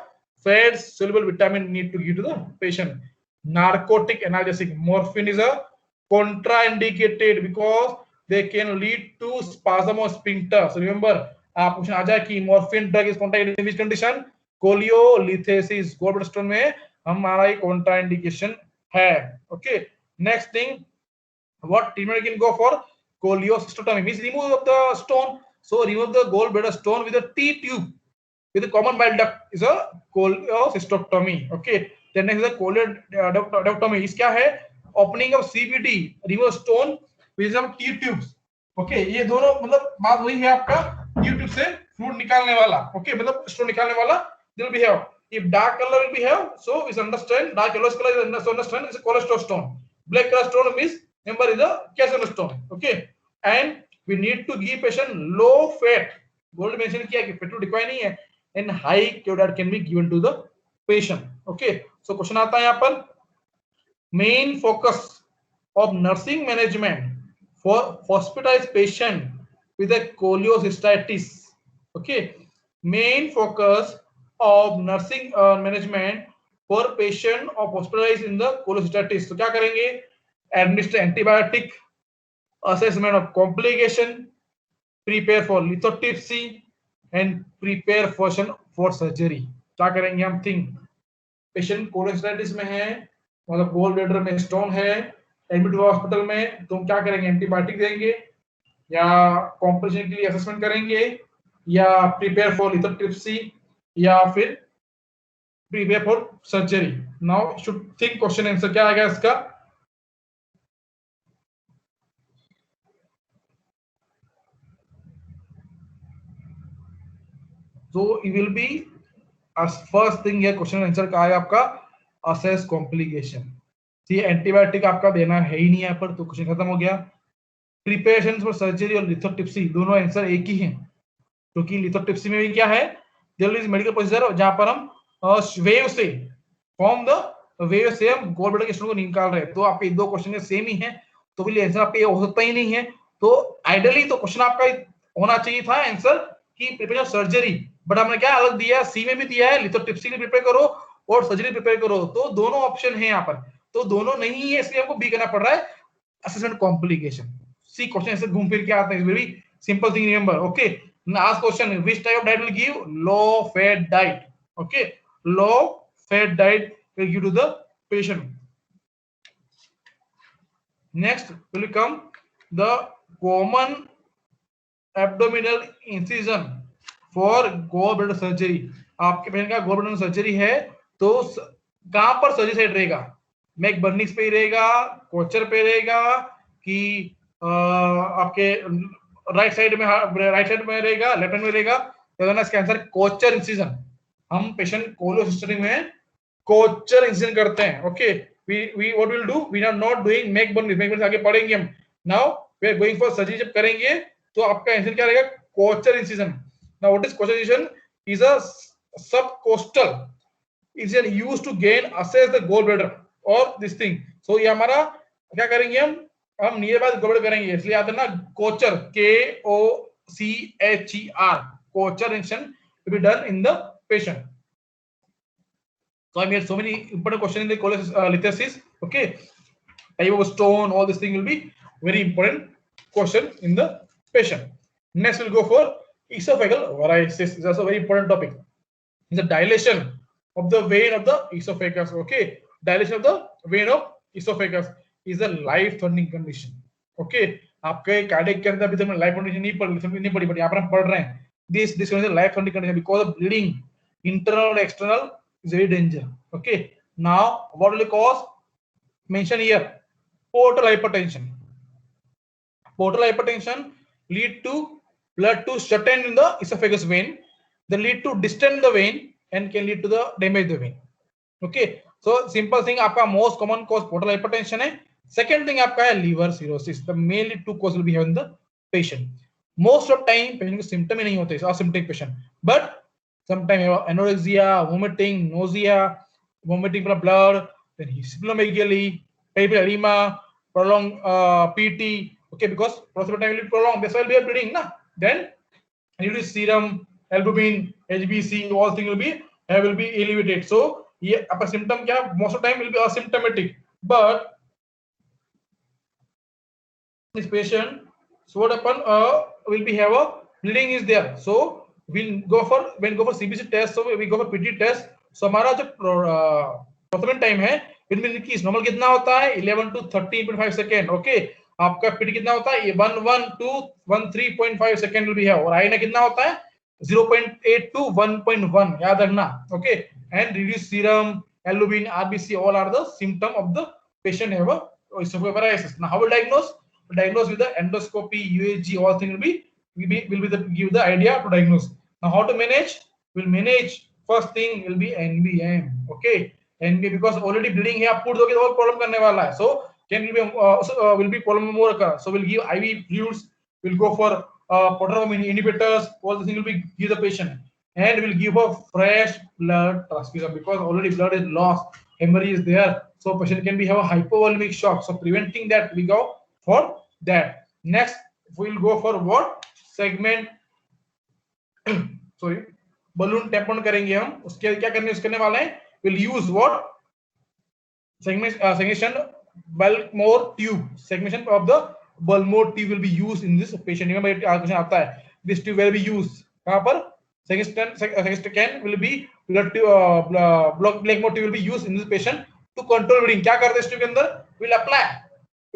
Fat soluble vitamin need to give to the patient. Narcotic analgesic. Morphine is a contraindicated because they can lead to spasm of sphincter. So remember, आप क्वेश्चन आ जाए कि morphine drug is contraindicated in which condition? Cholelithiasis. Gallbladder stone में हमारा ये contraindication है. Okay. Next thing, what treatment can go for? Cholecystotomy means remove of the stone. So remove the gallbladder stone with a T tube with a common bile duct is a cholecystotomy. Okay. Then next is a choledotomy. इस क्या है? Opening of CBD, remove stone with some T tubes. Okay. ये दोनों मतलब बात वही है आपका T tube से fluid निकालने वाला. Okay. मतलब stone निकालने वाला. There will be here. If dark color will be here, so we understand dark yellow color is understand is a cholesterol stone. Black color stone means remember is a calcium stone. Okay. And we need to give patient low fat. Gold mention किया कि fat require नहीं है, and high iodide can be given to the patient. Okay. So question आता है यहाँ पर, main focus of nursing management for hospitalized patient with a cholecystitis. Okay. Main focus of nursing management for patient of hospitalized in the cholecystitis. तो क्या करेंगे? Administer antibiotic, assessment of complication, prepare for lithotripsy, and prepare for surgery. क्या करेंगे हम? Think patient कोलेस्टाइटिस में है, मतलब gall bladder में स्टोन है, एडमिट हुआ हॉस्पिटल में, तो हम क्या करेंगे? एंटीबायोटिक देंगे, या कॉम्प्लिकेशन के लिए असेसमेंट करेंगे, या प्रिपेयर फॉर लिथोट्रिप्सी, या फिर prepare for surgery. Now should think question answer क्या आएगा इसका? So it will be as first thing here question answer का आएगा आपका असेस कॉम्प्लिकेशन. ठीक है, एंटीबायोटिक आपका देना है ही नहीं यहाँ पर, तो क्वेश्चन खत्म हो गया. प्रिपरेशन फॉर सर्जरी और लिथोट्रिप्सी दोनों आंसर एक ही हैं, क्योंकि लिथोट्रिप्सी में भी क्या है? देयर इज मेडिकल प्रोसीजर जहां पर हम वेव से फॉर्म द वेव से हम गोल ब्लैडर के स्टोन को निकाल रहे हैं. तो आपके दो क्वेश्चन सेम ही है, तो भी आंसर आपका ये हो सकता ही नहीं है. तो आइडियली तो क्वेश्चन आपका होना चाहिए था आंसर की प्रिपरेशन सर्जरी, बट हमने क्या अलग दिया? सी में भी दिया है लिथोट्रिप्सी के प्रिपेयर करो और सर्जरी प्रिपेयर करो, तो दोनों ऑप्शन है यहाँ पर, तो दोनों नहीं है, इसलिए हमको बी करना पड़ रहा है असेसमेंट कॉम्प्लिकेशन. सी क्वेश्चन ऐसे घूम फिर के आते हैं. Very simple thing remember. Okay, last question, which type of diet will give? Low fat diet. Okay, low fat diet will give to the patient. Next will come the common abdominal incision for gallbladder surgery. आपके patient का gallbladder surgery है, तो कहां पर surgery side रहेगा? Mac बर्निक्स पे ही रहेगा, कोचर पे रहेगा, कि आपके राइट साइड में रहेगा, लेफ्ट हैंड में रहेगा? तो इसका आंसर कोचर इंसिजन. हम पेशेंट कोलोसिस्टरी में कोचर इंसिजन करते हैं. Okay, we what will do? We are not doing make burn आगे पढ़ेंगे हम. Now we are going for surgery. जब करेंगे तो आपका इंसिजन क्या रहेगा? Kocher incision. Now what is Kocher incision? Is a subcostal incision used to gain assess the gallbladder or this thing. So ये हमारा क्या करेंगे हम नियर बाय गड़बड़ करेंगे, इसलिए आता है ना Kocher, KOCHER, Kocher incision to be done in the patient. So I made so many important questions in the cholecystectomy. Okay, type of stone, all this thing will be very important question in the patient. Next we'll go for esophageal varices. It's also a very important topic. It's the dilation of the vein of the esophagus. Okay, dilation of the vein of esophagus is a life-threatening condition. Okay, आपके cardiac के अंदर अभी तक life condition नहीं पड़ी, but यहाँ पर हम पढ़ रहे हैं. This condition life threatening condition because of bleeding, internal and external, is very dangerous. Okay, now what will it cause? Mention here, portal hypertension. Portal hypertension lead to blood to shorten in the esophagus vein, then lead to distend the vein and can lead to the damage the vein. Okay, so simple thing आपका most common cause portal hypertension है. Second thing आपका है liver cirrhosis. The mainly two cause will be have in the patient. Most of time patient को symptom ही नहीं होते, asymptomatic patient, but sometime anorexia, vomiting, nausea, vomiting from blood, then splenomegaly, peripheral edema, prolonged PT. Okay, because prostate time will be prolonged, that's why will be a bleeding, na. Then you do serum, albumin, HbC, all things will be elevated. So ये आपका symptom क्या, most of time will be asymptomatic, but this patient, so what happen, will be have a bleeding is there, so we'll go for CBC test, so we go for PT test. So हमारा जो प्रोथेमेन time है इनमें increase normal कितना होता है 11 to 13.5 second. Okay, आपका PT कितना होता है 11 to 13.5 सेकंड भी है, और आई ना कितना होता है 0.8 to 1.1, याद रखना. Okay, and reduce serum, albumin, RBC, all are the symptom of the patient have a esophageal. Now how will diagnose with the endoscopy, USG, all things will give the idea to diagnose. Now how to manage? We'll manage. First thing will be NBM. Okay, NBM because already bleeding है, आप put दोगे तो और problem करने वाला है. So can will be problem more occur. So we'll give IV fluids. We'll go for protein inhibitors. All the things will be give the patient, and we'll give a fresh blood transfusion because already blood is lost, hemorrhage is there. So patient can be have a hypovolemic shock. So preventing that, we go for that. Next, we'll go for what segment. Sorry, balloon tampon करेंगे हम. उसके क्या करने वाले हैं? We'll use what segmentation Balmore tube. Segmentation of the Balmore tube will be used in this patient. Question आता है, this tube will be used कहाँ पर? Segmentation will be Blackmore tube will be used in this patient to control bleeding. क्या करते हैं इस tube के अंदर? We'll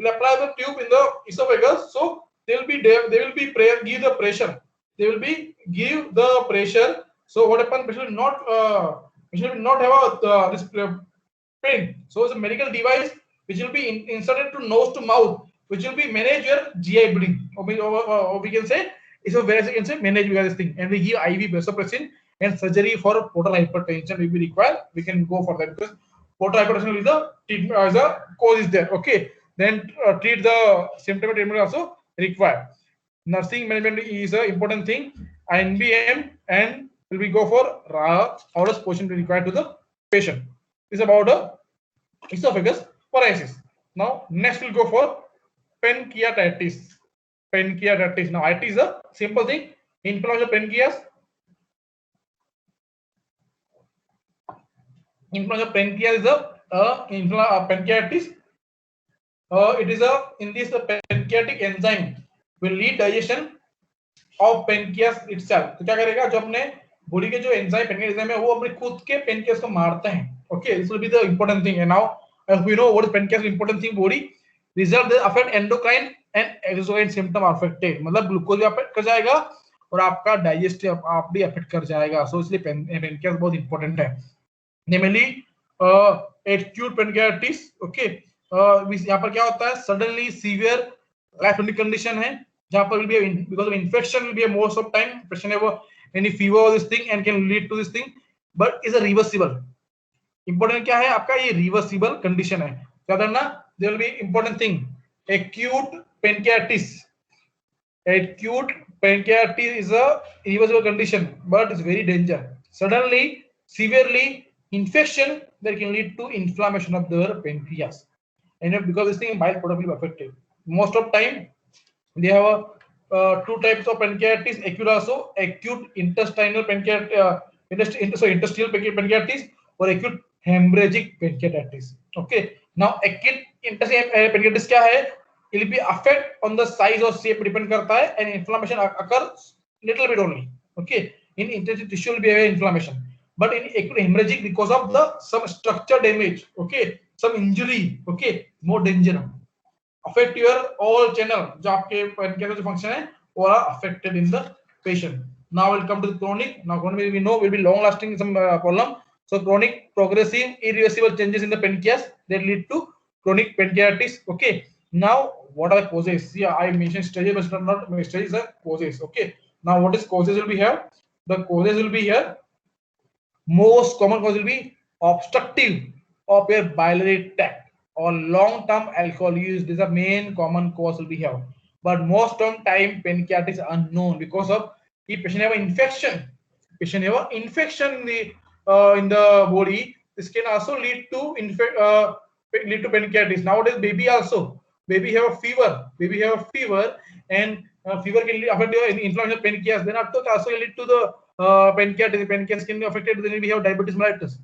apply the tube in the esophagus. So they will be give the pressure. They will be give the pressure. So what happens? Patient will not have this pain. So it's a medical device which will be inserted to nose to mouth, which will be manage your GI bleeding. Or we can say it's a very manage this thing. And we give IV vasopressin, and surgery for portal hypertension will be required. We can go for that because portal hypertension is the cause is there. Okay, then treat the symptomatic treatment also required. Nursing management is an important thing. NBM, and will we go for Aorus position required to the patient. Is about a esophagus paralysis. Now next we'll go for pancreatitis. Now it is a simple thing. Inflammation of pancreas. Inflammation of pancreas is a pancreatitis. It is in this pancreatic enzyme will lead digestion of pancreas itself. तो क्या करेगा, जो अपने body के जो enzyme pancreas enzyme है वो अपने खुद के पेनक्रियास को मारते हैं. Okay, this will be the important thing. And now as we know what is pancreas important thing, body result they affect endocrine and exocrine symptom are affected. मतलब glucose भी अफेक्ट कर जाएगा और आपका डाइजेस्टिव आप भी अफेक्ट कर जाएगा. सो इसलिए पेनक्रियास बहुत इंपॉर्टेंट है. नेमली acute pancreatitis. ओके, यहाँ पर क्या होता है, suddenly severe life threatening condition है जहां पर will be because of infection will be a most of time patient have any fever or this thing and can lead to this thing, but is a reversible. Important क्या है आपका, ये reversible condition है. क्या करना, there will be important thing acute pancreatitis. Acute pancreatitis is a reversible condition but it's very dangerous. Suddenly severely infection that can lead to inflammation of the pancreas, and because this thing bile product will be affected. Most of time they have two types of pancreatitis, acute also acute intestinal pancreatitis, interstitial pancreatitis or acute hemorrhagic pancreatitis. Okay, now acute intestinal pancreatitis क्या है, it will be affect on the size or shape depend करता है, and inflammation occurs little bit only. Okay, in intestinal tissue will be inflammation, but in acute hemorrhagic because of the some structure damage. Okay, some injury. Okay, more danger. Affect your all channel जो आपके pancreas जो function है वो are affected in the patient. Now we'll come to the chronic. Now chronic we know will be long lasting some problem. So chronic progressive irreversible changes in the pancreas that lead to chronic pancreatitis. Okay, now what are the causes? Yeah, I mentioned stages but not stages are causes. Okay, now what is causes will be here, the causes will be here. Most common cause will be obstructive of your biliary tract or long-term alcohol use. This is the main common cause will be here. But most of time pancreatitis is unknown because of if patient have an infection. Patient have an infection in the body. This can also lead to pancreatitis. Nowadays, baby have a fever. Baby have a fever, and fever can affect the inflammation of pancreas. Then after also lead to the pancreatitis. Pancreas can be affected. Then we have diabetes mellitus.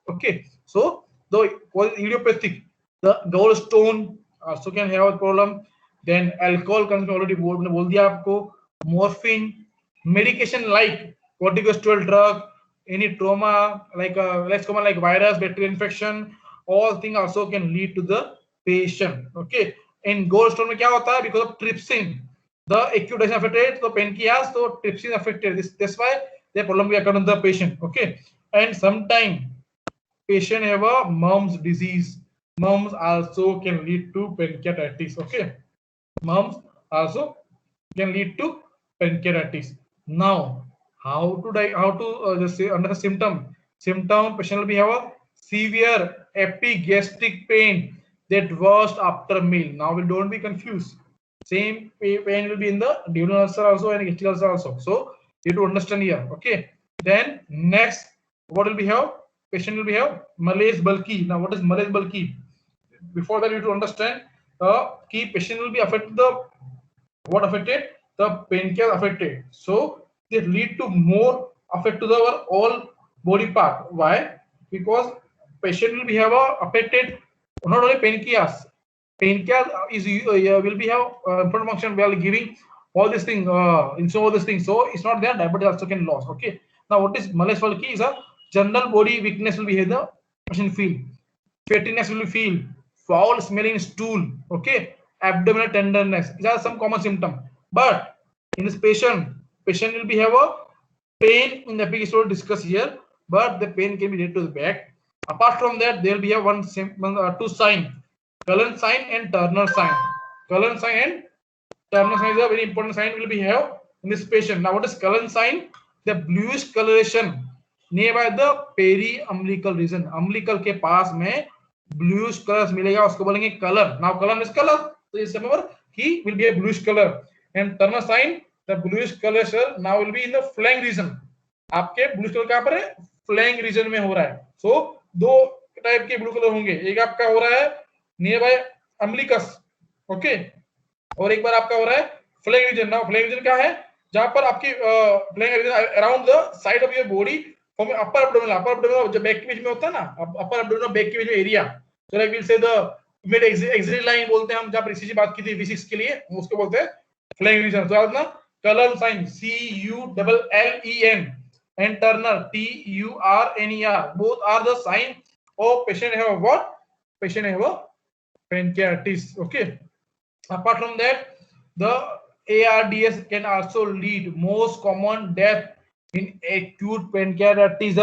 Okay, so the idiopathic, the gallstone also can have a problem. Then alcohol consumption already बोल दिया आपको. Morphine, medication like corticosteroid drug, any trauma like less common like virus, bacterial infection, all things also can lead to the patient. Okay, in gallstone में क्या होता है? Because of trypsin, the acute digestion affected, the pancreas, so trypsin affected. That's why the problem will occur in the patient. Okay, and sometime patient have a mumps disease. Mumps also can lead to pancreatitis. Okay, mumps also can lead to pancreatitis. Now, how to just say under the symptom? Symptom patient will be have a severe epigastric pain that worst after meal. Now, we don't be confused. Same pain will be in the duodenal ulcer also and gastric ulcer also. So you have to understand here. Okay. Then next, what will be have? Patient will be have malaise bulky. Now, what is malaise bulky? Before that, you have to understand key patient will be affected the what affected the pancreas affected, so they lead to more affect to the our all body part. Why? Because patient will be have a affected not only pancreas. Pancreas is will be have important function while giving all these things all these things, so it's not there. Diabetes also can lose. Okay, now what is malaise bulky is a general body weakness will be here the patient feel, fattiness will be feel, foul smelling stool. Okay, abdominal tenderness. These are some common symptoms. But in this patient will be have a pain in the episode discussed here, but the pain can be related to the back. Apart from that, there will be a two sign, Cullen sign and Turner sign. Cullen sign and Turner sign is a very important sign will be have in this patient. Now, what is Cullen sign? The bluish coloration nearby the peri-umbilical region. Umbilical के पास में bluish colors मिलेगा, उसको बोलेंगे color. Now, color is color. So, you remember he will be a bluish color. And Turner sign, the bluish color now will be in the flank region. आपके bluish color कहाँ पर है? Flank region में हो रहा है. So, दो type के blue color होंगे. एक आपका हो रहा है nearby umbilicus. Okay. और एक बार आपका हो रहा है flank region. Now flank region क्या है? जहां पर आपकी flank region around the side of your body from upper abdominal जो बैक के बीच में होता है ना, अपर एब्डोमिनल बैक के बीच में area, so like will say the mid axil line बोलते हैं हम, जहां पर इसी बात की थी V6 के लिए, उसको बोलते हैं फ्लैंक रीजन. तो ना Cullen sign CULLEN and Turner TURNER, both are the sign of patient have what? Patient have a pancreatitis. Okay. Apart from that, the ARDS can also lead most common death in acute pancreatitis.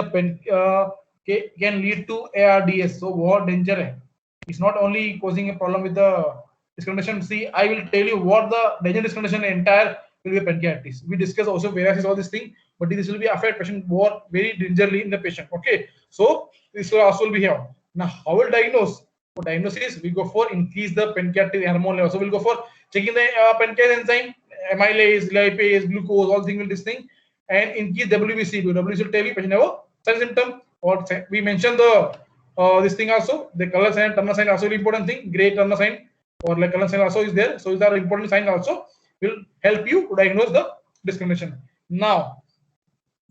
Can lead to ARDS. So what danger है? It's not only causing a problem with the discontinuation. See, I will tell you what the danger discontinuation entire will be pancreatitis. We discuss also various all this thing, but this will be affect patient more very dangerously in the patient. Okay, so this will also be here. Now, how will diagnose? For diagnosis, we go for increase the pancreatic hormone level. So we'll go for checking the pancreas enzyme, amylase, lipase, glucose, all things will this thing, and increase WBC. WBC will tell you patient have a sign symptom. Or we mentioned the this thing also, the color sign, Turner sign also important thing. Gray Turner sign or like color sign also is there. So these are important sign also will help you to diagnose the discrimination. Now,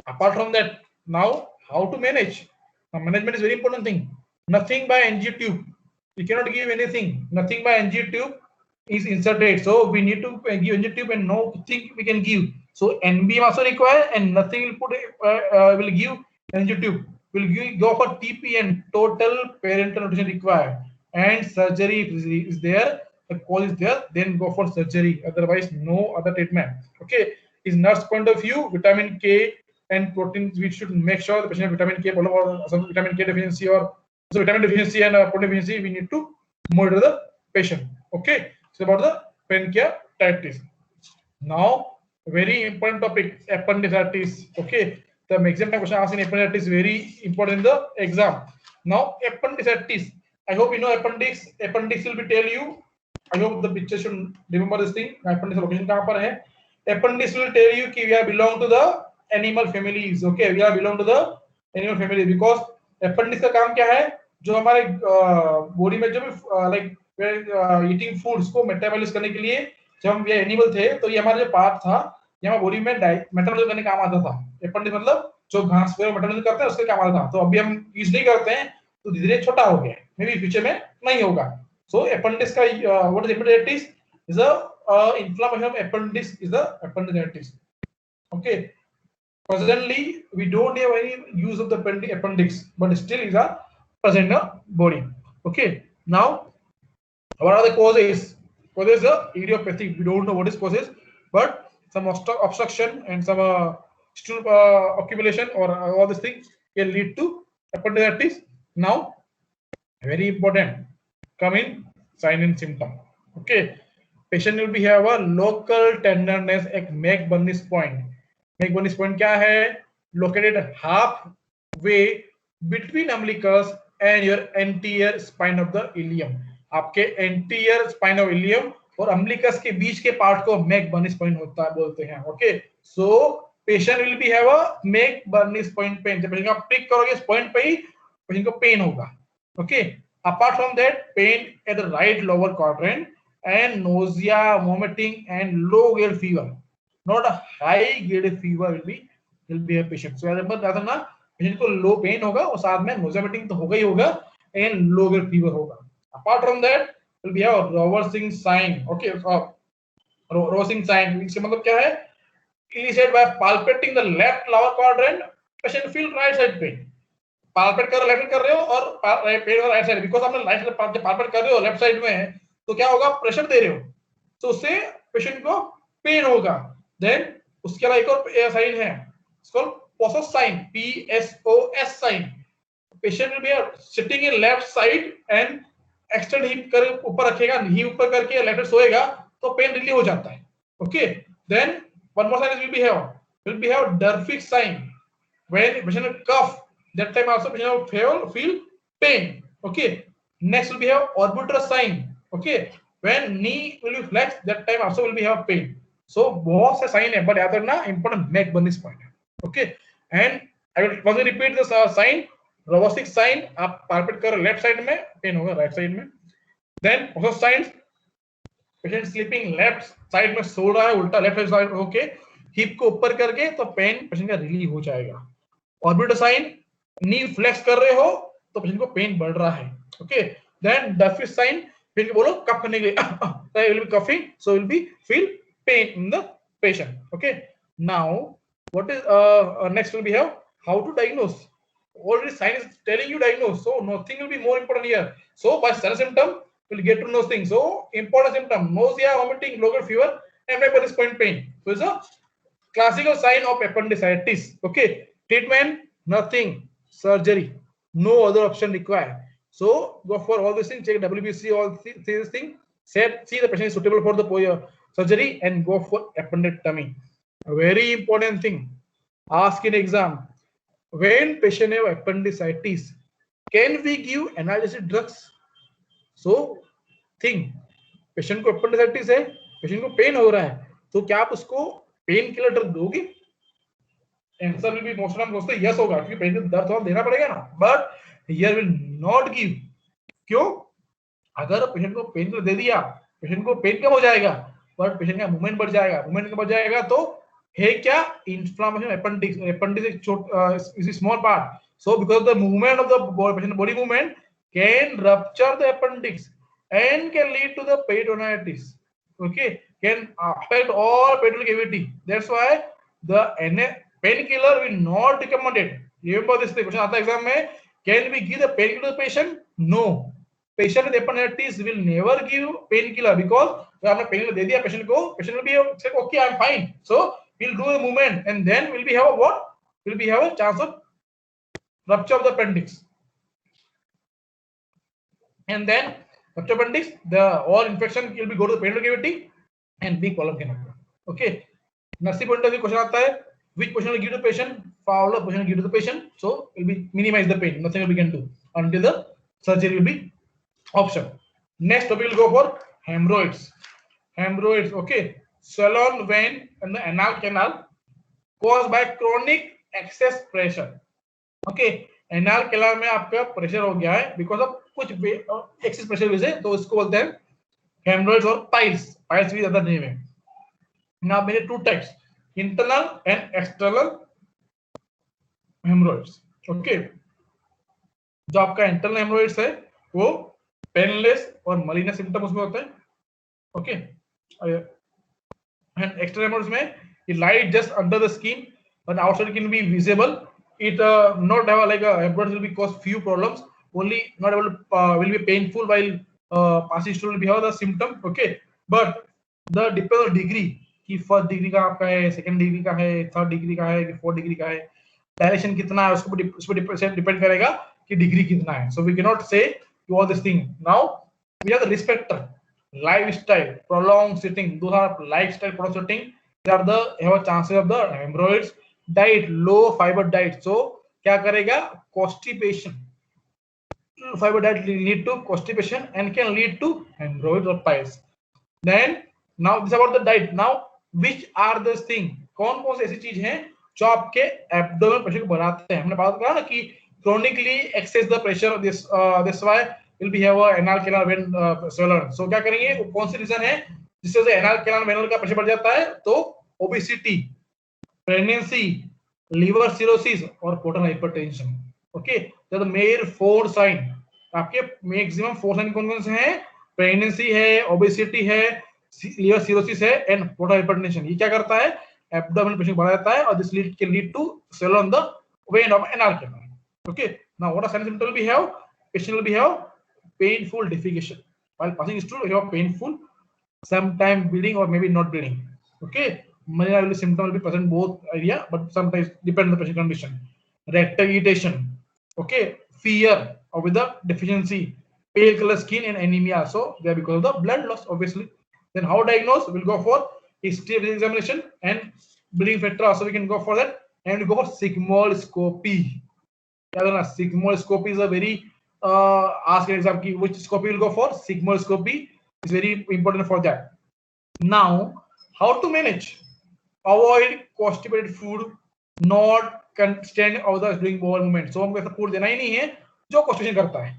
apart from that, now how to manage? Now, management is very important thing. Nothing by NG tube. We cannot give anything. Nothing by NG tube is inserted. So we need to give NG tube and no thing we can give. So NBM also required and nothing will put will give NG tube. Will go for TPN, total parental nutrition required, and surgery is there. The cause is there, then go for surgery. Otherwise, no other treatment. Okay. Is nurse point of view, vitamin K and protein, we should make sure the patient has vitamin K problem or some vitamin K deficiency or so vitamin deficiency and protein deficiency. We need to monitor the patient. Okay. So about the pancreatitis. Now, very important topic, appendicitis. Okay. The exam question asked in appendicitis is very important in the exam. Now appendicitis. I hope you know appendix. Appendix will be tell you. I hope the picture should remember this thing. Appendix location कहाँ पर है? Appendix will tell you कि we are belong to the animal families. Okay, we are belong to the animal family because appendix का काम क्या है? जो हमारे बॉडी में जो भी लाइक ईटिंग फूड्स को मेटाबॉलाइज करने के लिए जब हम ये एनिमल थे तो ये हमारा जो पार्ट था ये हमारे बॉडी में मेटाबॉलाइज करने काम आता था। एपेंडिक्स मतलब जो घास वगैरह मेटाबॉलाइज करते हैं उसके काम आता था। तो अभी हम यूज नहीं करते हैं तो धीरे धीरे छोटा हो गया, मे बी फ्यूचर में नहीं होगा। सो एपेंडिक्स का what is appendicitis is a inflammation of appendix is the appendicitis. Okay, presently we don't have any use of the appendix but still is a present in the body. Okay, now what are the causes? Causes are idiopathic. We don't know what is causes, but some obstruction and some stool accumulation or all these things can lead to appendicitis. Now very important, come in sign and symptom. Okay, patient will be have a local tenderness at McBurney's point. McBurney's point क्या है? Located halfway between umbilicus and your anterior spine of the ilium. आपके anterior spine of ilium और umbilicus के बीच के part को मैकबर्नीस point होता है बोलते हैं। Okay, so patient will be have a McBurney's point pain. जब पेशेंट को प्रिक करोगे इस पॉइंट पे ही पेशेंट को पेन होगा। Okay, apart from that pain at the right lower quadrant and nausea, vomiting and low grade fever, not a high grade fever will be a patient. So याद ना, patient को लो pen होगा और साथ में nausea, vomiting तो होगा ही होगा एंड लो ग्रेड फीवर होगा। Apart from that, will be a reversing sign. Okay, reversing sign. इसका मतलब क्या है? Initiated by palpating the left lower quadrant, patient feel right side pain. Palpate कर लेफ्ट कर रहे हो और पेन और राइट साइड, बिकॉज आपने राइट साइड palpate कर रहे हो लेफ्ट साइड में तो क्या होगा? प्रेशर दे रहे हो तो उससे पेशेंट को पेन होगा। देन उसके अलावा एक और साइन है, it's called POSS sign, PSOS sign. Patient will be sitting in left side and extend hip कर ऊपर रखेगा, ही ऊपर करके लेफ्ट सोएगा तो पेन रिलीव हो जाता है। Okay, then one more sign will be have Dunphy's sign when patient cough, that time also patient feel pain. Okay, next will be have ऑर्बिटर sign. Okay, when knee will be flex, that time also will be have pain. So बहुत से sign है, but याद रखना important McBurney's point है। Okay, and I will once repeat the sign. रोबोटिक sign, आप palpate कर लेफ्ट साइड में, पेन होगा राइट साइड में। Then POSS sign, patient sleeping left side में सो रहा है उल्टा लेफ्ट साइड होके हिप को ऊपर करके तो पेन पेशेंट का रिलीव हो जाएगा। ऑर्बिटर साइन, नी फ्लेक्स कर रहे हो तो पेशेंट को पेन बढ़ रहा है। ओके, देन डर्फिक साइन, पेशेंट बोलो कफ करने के लिए will be coughing, so will be feel pain in the patient. Okay, now what is next will be have how to diagnose. Already sign is telling you diagnose, so nothing will be more important here. So by sign symptom we'll get to know things. So important symptom, nausea, vomiting, low grade fever and McBurney's point pain. So it's a classical sign of appendicitis. Okay, treatment nothing, surgery, no other option required. So go for all these things, check WBC, all these things, see the patient is suitable for the surgery and go for appendectomy. A very important thing, ask in exam, when patient have appendicitis, can we give analgesic drugs? So think, patient को appendicitis है, patient को pen हो रहा है, तो क्या आप उसको पेन किलर ड्रग दोगे? Answer will be most of दोस्तों यस होगा, क्योंकि पेन का दर्द तो देना पड़ेगा ना, but here will not give. क्यों? अगर पेशेंट को पेन किलर दे दिया, पेशेंट को पेन कम हो जाएगा, बट पेशेंट का मूवमेंट बढ़ जाएगा, मूवमेंट कम बढ़ जाएगा तो है क्या? Inflammation appendix. Appendix is a small part. So because of the movement of the body movement can rupture the appendix and can lead to the peritonitis. Okay, can affect all peroneal cavity. That's why the painkiller will not recommended. Remember this thing. Question आता है exam में, can we give the painkiller to the patient? No. Patient with appendicitis will never give painkiller because अगर आपने painkiller दे दिया patient को, patient will be say okay I'm fine. So we'll do a movement and then will be have a what? Will be have a chance of rupture of the appendix. And then rupture appendix, the all infection will be go to the peroneal cavity and big problem can occur. Okay. Nursing point of view question आता है, which position will give to the patient? Fowler position will give to the patient, so will be minimize the pain. Nothing we can do. until the surgery will be option. Next topic will go for hemorrhoids. Hemorrhoids, okay. Swollen vein in the anal canal caused by chronic excess pressure. Okay, anal canal में आपका pressure हो गया है because of कुछ excess pressure वजह से, तो इसको बोलते हैं हेमरॉइड्स और पाइल्स. पाइल्स भी ज्यादा नेम है. नाउ मेरे two types, internal and external haemorrhoids. Okay, जो आपका इंटरनल हेमरॉइड्स है वो पेनलेस और मलिनस सिम्टम उसमें होते हैं. ओके, एंड एक्सटर्नल हेमरॉइड्स में ये light just under the skin but outside can be visible. It not have like a hemorrhoids will be cause few problems, only not able to will be painful while passing through will be have the symptom. Okay, but the depends on degree कि first degree का आपका है, second degree का है, third degree का है, कि fourth degree का है, डायरेक्शन कितना है उसको डिपेंड करेगा कि डिग्री कितना है. So we can not say all this thing. Now we have the risk factor, lifestyle, prolonged sitting, those are lifestyle prolonged sitting, they are the have a chances of the hemorrhoids. Diet, low fiber diet, so क्या करेगा, constipation. Fiber diet lead to constipation and can lead to hemorrhoids or piles. Then now this about the diet. Now which are those thing, कौन कौन सी ऐसी चीज हैं जो आपके abdomen pressure को बढ़ाते हैं. हमने बात करा ना कि chronically excess the pressure, this why will be have a anal canal vein swollen. So क्या करेंगे, कौन सी रीजन है जिससे से anal canal vein का प्रेशर बढ़ जाता है, तो obesity, pregnancy, liver cirrhosis और portal hypertension. ओके, तो मेयर 4 साइन आपके मैक्सिमम 4 साइन कौन कौन से हैं, प्रेगनेंसी है, ओबेसिटी है, लिवर सिरोसिस है एंड पोर्टल हाइपरटेंशन. ये क्या करता है, एब्डोमेनल प्रेशर बढ़ा देता है और this lead can lead to swelling on the vein of anal canal. Okay, now what are sign symptoms we have, patient will be have painful defecation while passing stool, you have painful, sometime bleeding or maybe not bleeding. Okay, malaria symptom will be present both area, but sometimes depend on the patient condition. Rectal irritation, okay, fear or with the deficiency, pale color skin and anemia, so they are because of the blood loss obviously. Then how diagnose, we'll go for history examination and bleeding factor also we can go for that, and we go for sigmoidoscopy. Sigmoidoscopy is a very ask an exam key, which scopy will go for, sigmoidoscopy is very important for that. Now how to manage, avoid constipated food, not stand others during bowel movement. So हमको ऐसा food देना ही नहीं है जो constipation करता है.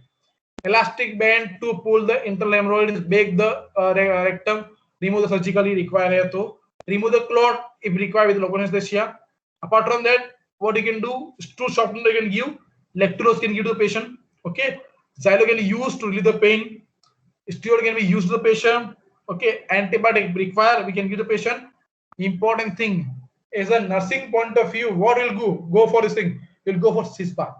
Elastic band to pull the internal hemorrhoids, bake the rectum, remove the surgically required है तो, remove the clot if required with local anesthesia. Apart from that, what you can do, to soften you can give, lactulose can give to the patient. Okay, xylo can be used to relieve the pain, steroid can be used to the patient. Okay, antibiotic required we can give the patient. Important thing is a nursing point of view, what will go for this thing, will go for cis bath.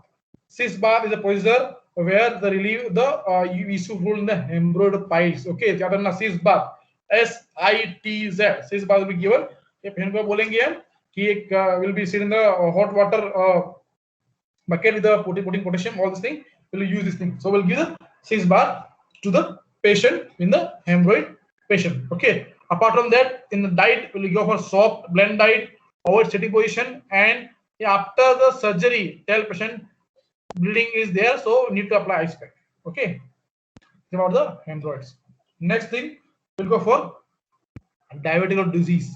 Cis bath is a procedure where the relieve the issue in the hemorrhoid piles. Okay, ज्यादा cis bath, SITZ, cis bath will be given. ये patient को बोलेंगे हम कि एक will be sit in the hot water bucket with the putting potassium, all this thing will use this thing. So we'll give the cis bath to the patient in the hemorrhoid patient. Okay, apart from that, in the diet we'll go for soft blend diet, avoid sitting position, and after the surgery tell patient bleeding is there, so need to apply ice pack. Okay, about the hemorrhoids. Next thing we'll go for diverticular disease,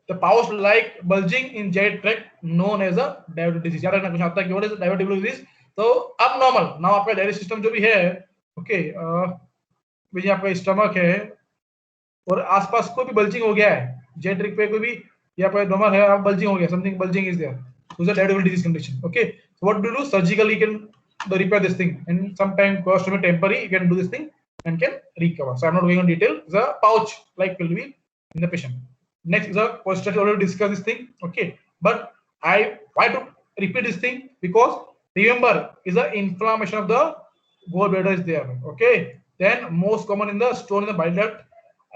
the pouch like bulging in GI tract known as a diverticular disease. याद रखना कुछ आता है कि what is diverticular disease, तो abnormal. now आपका digestive system जो भी है, ओके, ये आपका स्टमक है और आसपास कोई भी बल्जिंग हो गया है, GI tract पे कोई भी या कोई डोमर है, आप बल्जिंग हो गया, something bulging is there, so it's a diverticular disease condition. Okay, so what do surgically you can repair this thing, and sometimes cost temporary you can do this thing and can recover. So I'm not going on detail. The pouch like will be in the patient. Next is a post already discussed this thing. Okay, but I why to repeat this thing, because remember is the inflammation of the gallbladder is there. Okay, then most common in the stone in the bile duct,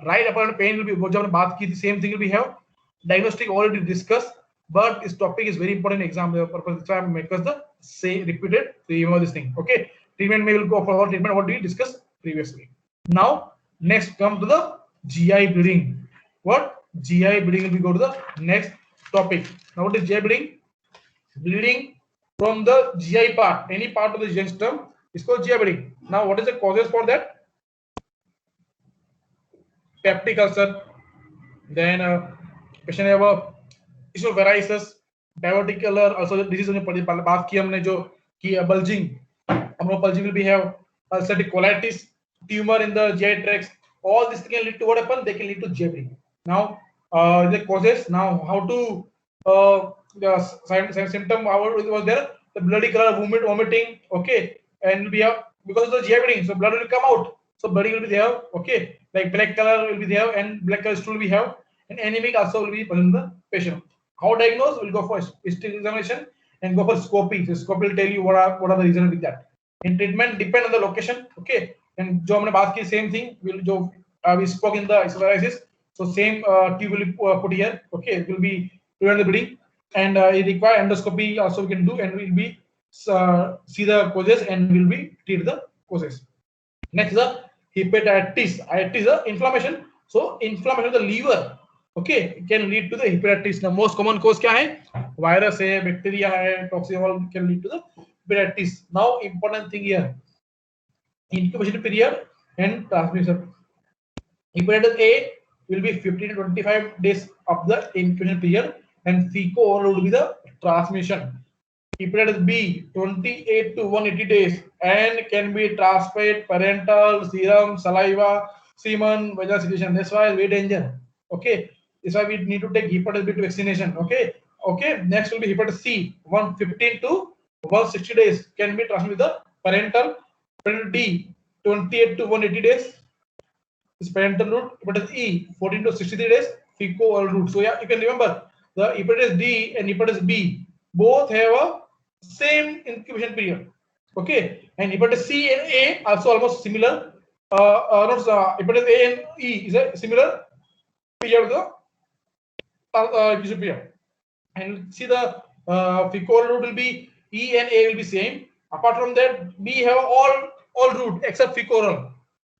right upon pain will be जो हमने बात की थी, same thing will be have. Diagnostic already discussed, but this topic is very important in exam purpose. That's why I make us the say repeated to remember this thing. Okay, treatment may will go for treatment what we discussed previously. Now next come to the GI bleeding. What GI bleeding will be go to the next topic. Now what is GI bleeding? Bleeding from the GI part, any part of the GI system It's called GI bleeding. Now, what is the causes for that? Peptic ulcer. Then patient have a varices, diverticular also disease हमने बात की हमने जो कि bulging, bulging will be have ulcerative colitis, tumor in the GI tracts. All this can lead to what happen? They can lead to GI bleeding. Now, the causes. Now, how to the symptom? How it was there? The bloody color, vomiting. Okay, and we have because of the GI bleeding, so blood will come out. So bloody will be there. Okay, like black color will be there, and black color stool we have, and anemic also will be present in the patient. How diagnose? We'll go for history examination and go for scoping. So scoping will tell you what are the reasons with that. In treatment depend on the location. Okay, and जो हमने बात की same thing will जो we spoke in the psoriasis. So same tube will be put here. Okay, it will be prevent the bleeding, and it require endoscopy also we can do, and we'll be see the causes and will be treat the causes. Next is the hepatitis. Hepatitis is a inflammation. So inflammation of the liver, okay, can lead to the hepatitis. The most common cause क्या है? Virus है, bacteria है, toxin all can lead to the hepatitis. Now important thing here, incubation period and transmission. Hepatitis A will be 15 to 25 days of the incubation period, and FeCO will be the transmission. Hepatitis B 28 to 180 days and can be transferred parental, serum, saliva, semen, vaginal secretion. That's why it's very dangerous. Okay, that's why we need to take hepatitis B to vaccination. Okay, okay. Next will be hepatitis C 115 to 160 days can be transmitted with the parental. Hepatitis D 28 to 180 days is parental route. Hepatitis E 14 to 63 days fecal route. So yeah, you can remember the hepatitis D and hepatitis B both have a same incubation period. Okay, and hepatitis C and A also almost similar. Hepatitis A and E is a similar period of the incubation period. And see the fecal route will be E and A will be same. Apart from that, B have all route except fecal.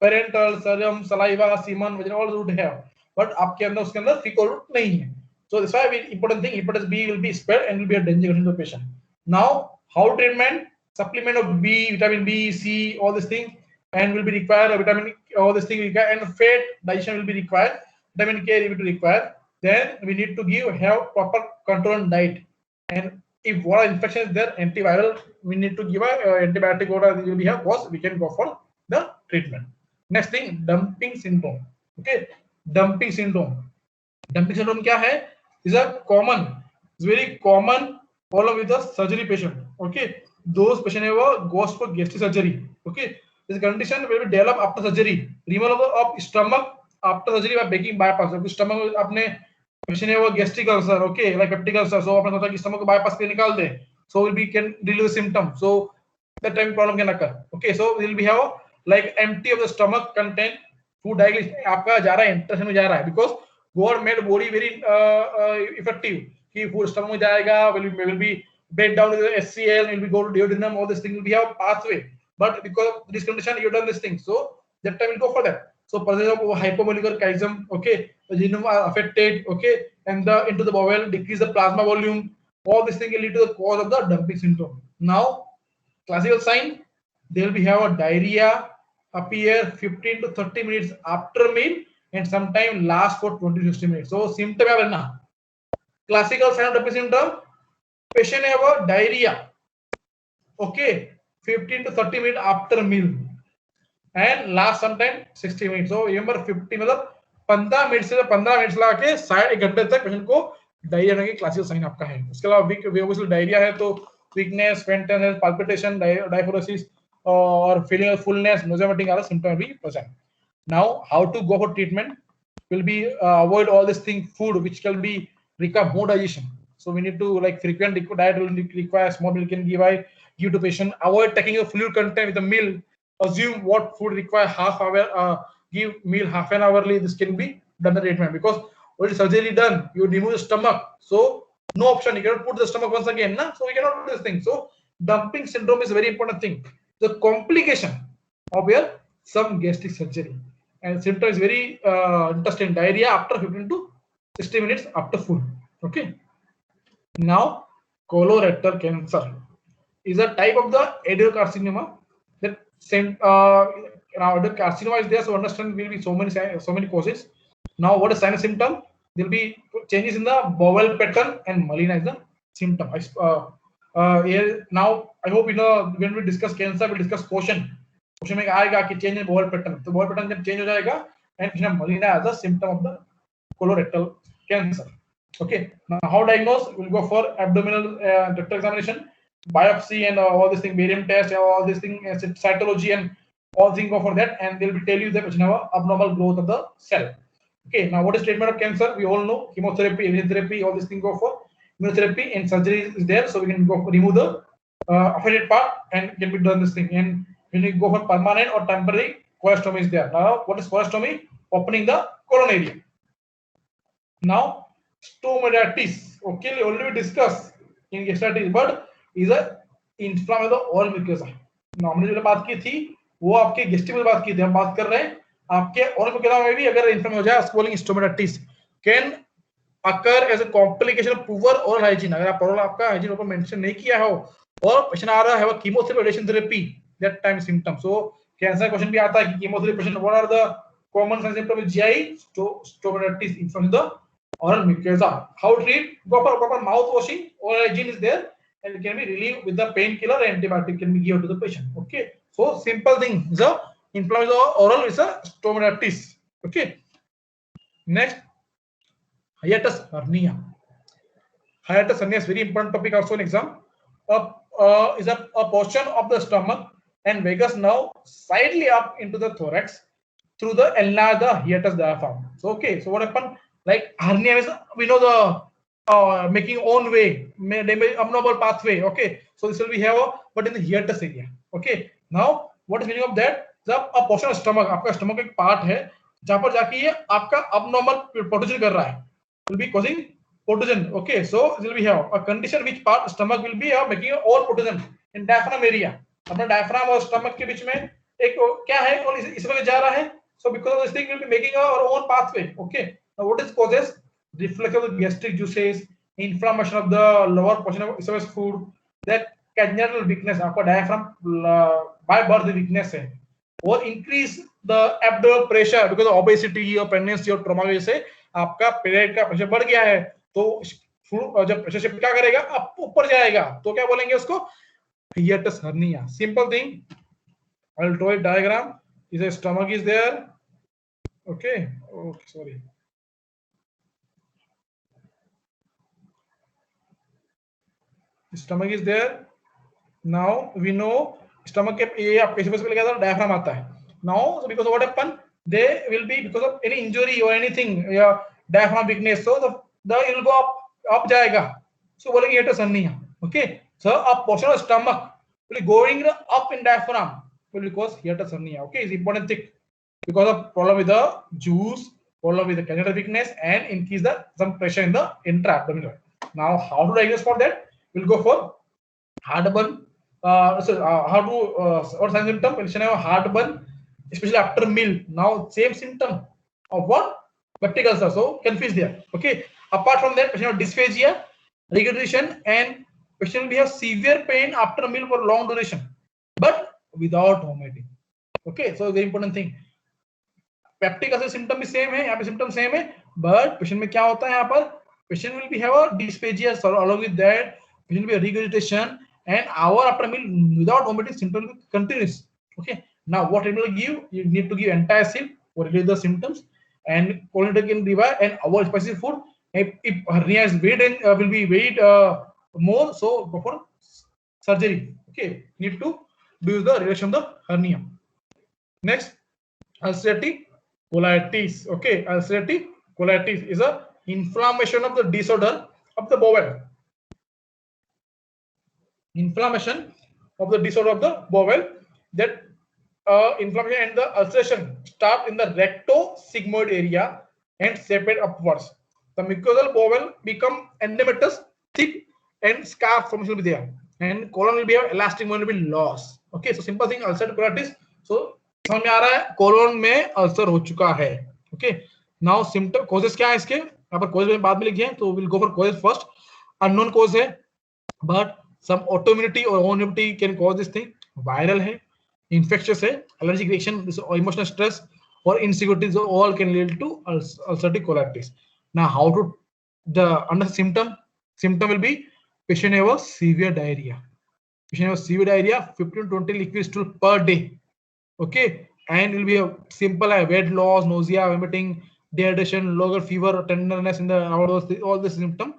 Parental, serum, saliva, semen, vaginal all route have. But आपके अंदर उसके अंदर fecal route नहीं है. So that's why important thing hepatitis B will be spread and will be a danger to the patient. Now, how treatment? Supplement of B, vitamin B, C, all these things, and will be required. Vitamin, all these things required, and fat digestion will be required. Vitamin K will be required. Then we need to have proper control on diet. And if what infection is there, antiviral, we need to give a antibiotic. What we have, was we can go for the treatment. Next thing, dumping syndrome. Okay, dumping syndrome. Dumping syndrome क्या है? Is a common, it's very common problem with the surgery patient. Okay, those patient have goes for gastric surgery. Okay, this condition will be develop after surgery. Removal of stomach after surgery by making bypass. So stomach अपने patient have gastric ulcer. Okay, like peptic ulcer. So अपने सोचा कि stomach को bypass पे निकाल दे. So we can relieve the symptom. So that time problem can occur. Okay, so will be have like empty of the stomach content food directly आपका जा रहा है intestine में जा रहा है because God made body very effective. कि food stomach में जाएगा will be break down to the SCL, will be go to duodenum, all this thing will be have pathway. But because of this condition, you done this thing, so that time will go for that. So presence of hypomolecular chiasm, okay, the genome are affected, okay, and the into the bowel decrease the plasma volume. All this thing will lead to the cause of the dumping syndrome. Now, classical sign, they will be have a diarrhea appear 15 to 30 minutes after meal and sometimes last for 20 to 60 minutes. So symptom है ना, classical sign of dumping syndrome, patient have a diarrhea, okay, 15 to 30 minutes after meal and last sometime 60 minutes. So remember 50 मतलब 15 minute से 15 minute लगा के 1.5 घंटे तक patient को diarrhoea होने की क्लासिकल साइन आपका है. उसके अलावा डायरिया है तो weakness, faintness, palpitation, diaphoresis, or feeling of fullness, nausea, vomiting are symptoms will be present. Now, how to go for treatment will be avoid all this thing food which can be require more digestion. So we need to like frequent diet will require small milk can give to patient. Avoid taking a fluid content with a meal. Assume what food require half hour. Give meal half an hourly. This can be done the treatment because already surgery done. You remove the stomach, so no option. You cannot put the stomach once again, na? So we cannot do this thing. So dumping syndrome is a very important thing. The complication of your some gastric surgery and symptom is very interesting. Diarrhea after 15 to 60 minutes after food. Okay. Now, colorectal cancer is a type of the adenocarcinoma that Now the carcinoma is there, so understand will be so many causes. Now what is sign and symptom? There will be changes in the bowel pattern, and melena is the symptom. Now I hope you know when we discuss cancer, we discuss question में आएगा कि change in bowel pattern. तो bowel pattern जब change हो जाएगा, and melena as a symptom of the colorectal cancer. Okay. Now how diagnose? We'll go for abdominal rectal examination, biopsy, and all this thing, barium test, all this thing, cytology, and all things go for that, and they'll be tell you that abnormal growth of the cell. Okay. Now what is treatment of cancer? We all know chemotherapy, radiotherapy, all these things go for immunotherapy, and surgery is there, so we can go remove the affected part and can be done this thing. And when we go for permanent or temporary, colostomy is there. Now what is colostomy? Opening the colon area. Now stomatitis, okay, already discussed in gastritis, but is a inflammation of the oral mucosa. हमने जो बात की थी वो आपके gastric में बात की थी, हम बात कर रहे हैं आपके oral mucosa में भी अगर इन्फ्लेमेशन हो जाए, swelling stomatitis can occur as a complication of poor oral hygiene. अगर आप oral आपका hygiene ऊपर मेंशन नहीं किया हो और पेशेंट आ रहा है वो chemotherapy radiation therapy, that time symptom. So cancer question भी आता है कि chemotherapy patient, what are the common symptoms of GI stomatitis, inflammation of the oral mucosa? How to treat? Go for proper mouth washing. Oral hygiene is there, and it can be relieved with the painkiller, and antibiotic can be given to the patient. Okay. So simple thing is a inflammation of oral is a stomatitis. Okay. Next, hiatus hernia. Hiatus hernia is very important topic also in exam. Is a portion of the stomach and vagus nerve slightly up into the thorax through the enlarged hiatus diaphragm. So okay, so what happened? Like hernia is, we know the making own way, abnormal pathway. Okay, so this will be here, but in the hiatus area. Okay, now what is meaning of that? जब a portion of stomach, आपका stomach एक part है जहाँ पर जाके ये आपका abnormal protrusion कर रहा है, will be causing protrusion. Okay, so it will be here a condition which part stomach will be making all protrusion in diaphragm area. अपना diaphragm और stomach के बीच में एक क्या है और इस वजह जा रहा है. So because of this thing, we will be making our own pathway. Okay. Now what is causes? Reflux of the gastric juices, inflammation of the lower portion of esophagus food, that congenital weakness, आपका diaphragm by birth weakness है, और increase the abdominal pressure because of obesity or pregnancy or trauma वजह से आपका पेट का pressure बढ़ गया है, तो जब प्रेशर शिफ्ट क्या करेगा, आप ऊपर जाएगा, तो क्या बोलेंगे उसको? Hiatus hernia. Simple thing. I'll draw a diagram. Is a stomach is there. Okay. Okay, sorry. The stomach is there. Now we know stomach के ये आप कैसे पता चलेगा? Diaphragm आता है. Now so because of what happened, they will be because of any injury or anything, diaphragm weakness, so the it will go up जाएगा. So बोलेंगे hiatus hernia. Okay. So a portion of stomach will be going up in diaphragm will cause hiatus hernia. Okay, it's important thing because of problem with the juice, problem with the congenital weakness, and increase the some pressure in the intra-abdominal. Now, how to diagnose for that? We'll go for heartburn. How to what symptom? We'll have heartburn, especially after meal. Now, same symptom of what? Peptic ulcer. So confused there. Okay. Apart from that, patient have dysphagia, regurgitation, and patient will have severe pain after a meal for long duration, but without vomiting. Okay, so very important thing. Peptic ulcer symptom भी same है, यहाँ पे symptom same है, but patient में क्या होता है यहाँ पर? Patient will be have a dysphagia, so along with that, patient will be a regurgitation, and hour after meal without vomiting symptom will be continuous. Okay, now what it will give? You need to give antacid or relieve the symptoms, and cholesterol can revive and avoid spicy food. If hernia is will be weight more, so go for surgery. Okay, need to do the reduction of the hernia. Next, ulcerative colitis. Okay, ulcerative colitis is a inflammation of the disorder of the bowel. Inflammation of the disorder of the bowel, that inflammation and the ulceration start in the rectosigmoid area and separate upwards. The mucosal bowel become endometrious, thick, and scar formation will be there, and colon will be elastic will be lost. Okay, so simple thing, ulcerative colitis. So समझ में आ रहा है colon में ulcer हो चुका है. Okay, now symptom causes क्या है इसके, यहाँ पर कॉजेस बाद में लिखे हैं, तो will go for causes first. Unknown cause है, बट सम ऑटोइम्यूनिटी और immunity can cause this thing. Viral है, infectious है, allergic reaction, or emotional stress or insecurity, so all can lead to ulcerative colitis. Now, how to the under symptom will be patient have a severe diarrhea. Patient have a severe diarrhea, 15 to 20 liquid stool per day. Okay, and it will be a simple weight loss, nausea, vomiting, dehydration, lower fever, tenderness in the all the symptom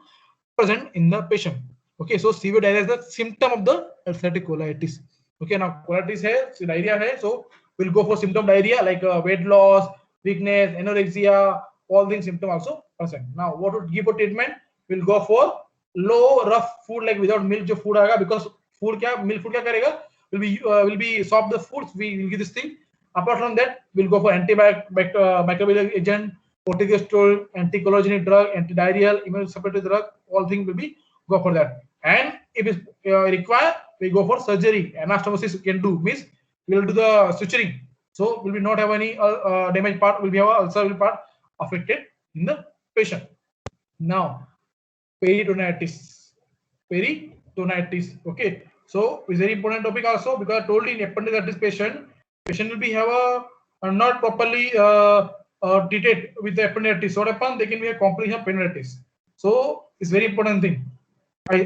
present in the patient. Okay, so severe diarrhea is the symptom of the ulcerative colitis. Okay, now colitis hai, diarrhea hai, so we'll go for symptom diarrhea like weight loss, weakness, anorexia, all these symptoms also present. Now, what would give for treatment? We'll go for low rough food like without milk जो food आएगा, because food क्या milk food क्या करेगा, will be soft the foods, we will give this thing. Apart from that, we'll go for microbial agent, corticosteroid, anticholinergic drug, antidiarrheal, immunosuppressive drug, all things will be go for that. And if it's required, we go for surgery. Anastomosis can do, means we will do the suturing. So will we not have any damaged part, will be have ulcer part affected in the patient. Now, peritonitis. Okay. So it's very important topic also, because I told you in appendicitis patient will be have a not properly treated with the appendicitis. So what happens? They can be a complication of peritonitis. So it's very important thing. I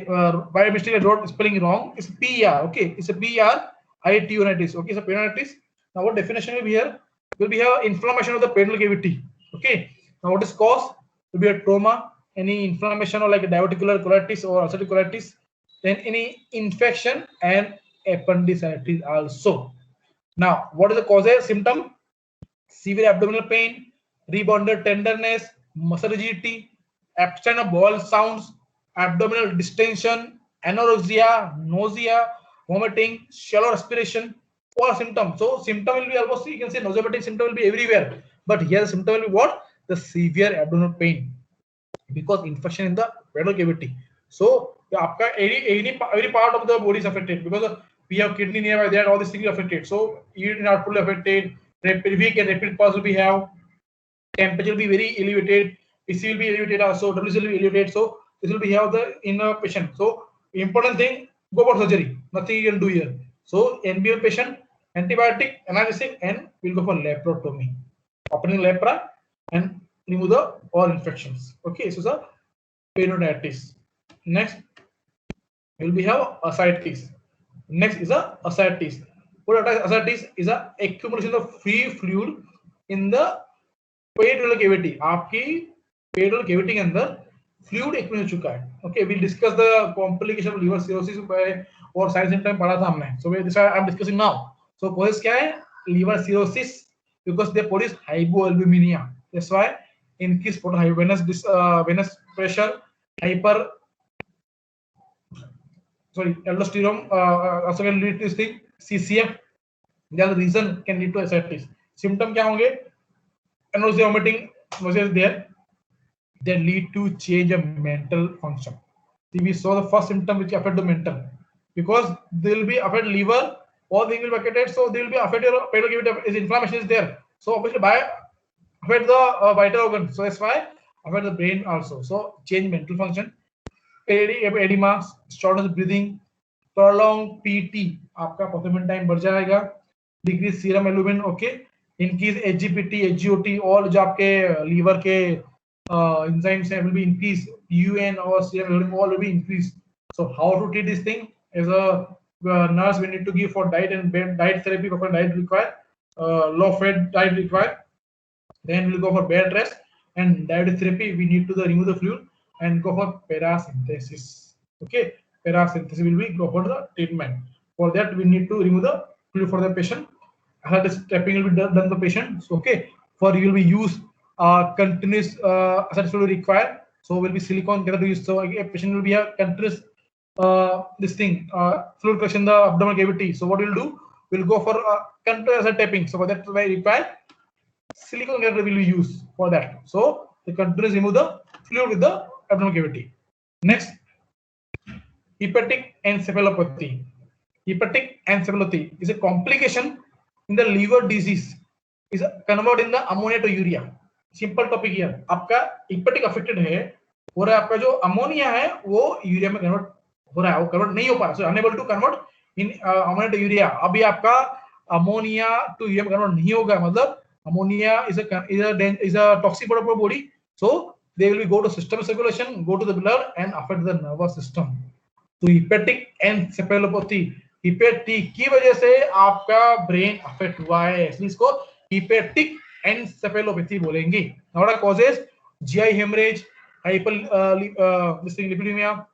by mistake I wrote spelling wrong. It's PR. Okay, it's a PR peritonitis. Okay, so peritonitis. Now what definition will be here? Will be here inflammation of the perineal cavity. Okay. Now what is cause? Will be a trauma, any inflammation or like a diverticular colitis or ulcerative colitis, then any infection and appendicitis also. Now, what is the cause? Symptom: severe abdominal pain, rebounded tenderness, muscle rigidity, absence of bowel sounds, abdominal distension, anorexia, nausea, vomiting, shallow respiration, all symptoms. So symptom will be almost, you can say nauseating symptom will be everywhere, but here the symptom will be what? The severe abdominal pain, because infection in the perineal cavity. So आपका every part of the body is affected, because we have kidney nearby there, all these things are affected. So urinary not fully affected, weak and rapid pulse will be have, temperature will be very elevated, PC will be elevated also, WC will be elevated. So this will be have the in a patient. So important thing, go for surgery. Nothing you can do here. So NBL patient, antibiotic, analgesic, and we'll go for laparotomy, opening lepra and remove the all infections. Okay, so the peritonitis. Next will be have ascites. Next is a ascites. What ascites is a accumulation of free fluid in the peritoneal cavity. आपकी peritoneal cavity के अंदर fluid accumulate हो चुका है. Okay, we discuss the complication of liver cirrhosis और signs symptom पढ़ा था हमने. So this I am discussing now. So causes क्या है? Liver cirrhosis, because they produce hypoalbuminaemia. That's why increase venous pressure, hyper aldosterone also can lead to this thing, CCM. The other reason can lead to ascites. Symptom क्या होंगे? Nausea, vomiting, nausea is there. They lead to change of mental function. See, we saw the first symptom which affect the mental, because they will be affect liver, all things will be affected, so they will be affected perineal cavity is inflammation is there. So obviously by affect the vital organ. So that's why affect the brain also. So change mental function, edema, shortness of breathing, prolonged PT, आपका performance time बढ़ जाएगा, decrease serum albumin. Okay, increase HGPT, HGOT, all जो आपके liver के enzymes will be increased, UN or serum albumin all will be increased. So how to treat this thing? As a nurse, we need to give for diet and diet therapy. For diet required, low fat diet required. Then we'll go for bed rest and diet therapy. We need to remove the fluid and go for paracentesis. Okay, paracentesis will be go for the treatment. For that, we need to remove the fluid for the patient. After stepping will be done the patient. So, okay, for you will be used continuous ascites will be required. So will be silicone catheter used. So a patient will be a continuous this thing fluid collection in the abdominal cavity. So what we'll do? We'll go for continuous ascite tapping. So for that we require silicone catheter will be used for that. So the continuous remove the fluid with the abdominal cavity. Next, hepatic encephalopathy. Hepatic encephalopathy is a complication in the liver disease, is convert in the ammonia to urea. Simple topic here. आपका hepatic affected है, हो रहा है आपका जो ammonia है वो urea में कन्वर्ट हो रहा है, वो कन्वर्ट नहीं हो पा रहा, so unable to convert in ammonia to urea. अभी आपका अमोनिया टू यूएम कन्वर्ट नहीं होगा, मतलब ammonia is a toxic product for body, so they will go to system circulation, go to the blood and affect the nervous system. तो hepatic encephalopathy, hepatic की वजह से आपका ब्रेन अफेक्ट हुआ है, इसलिए इसको हिपेटिक एनसेफेलोपैथी बोलेंगे. What are causes? GI hemorrhage, hyperlipidemia,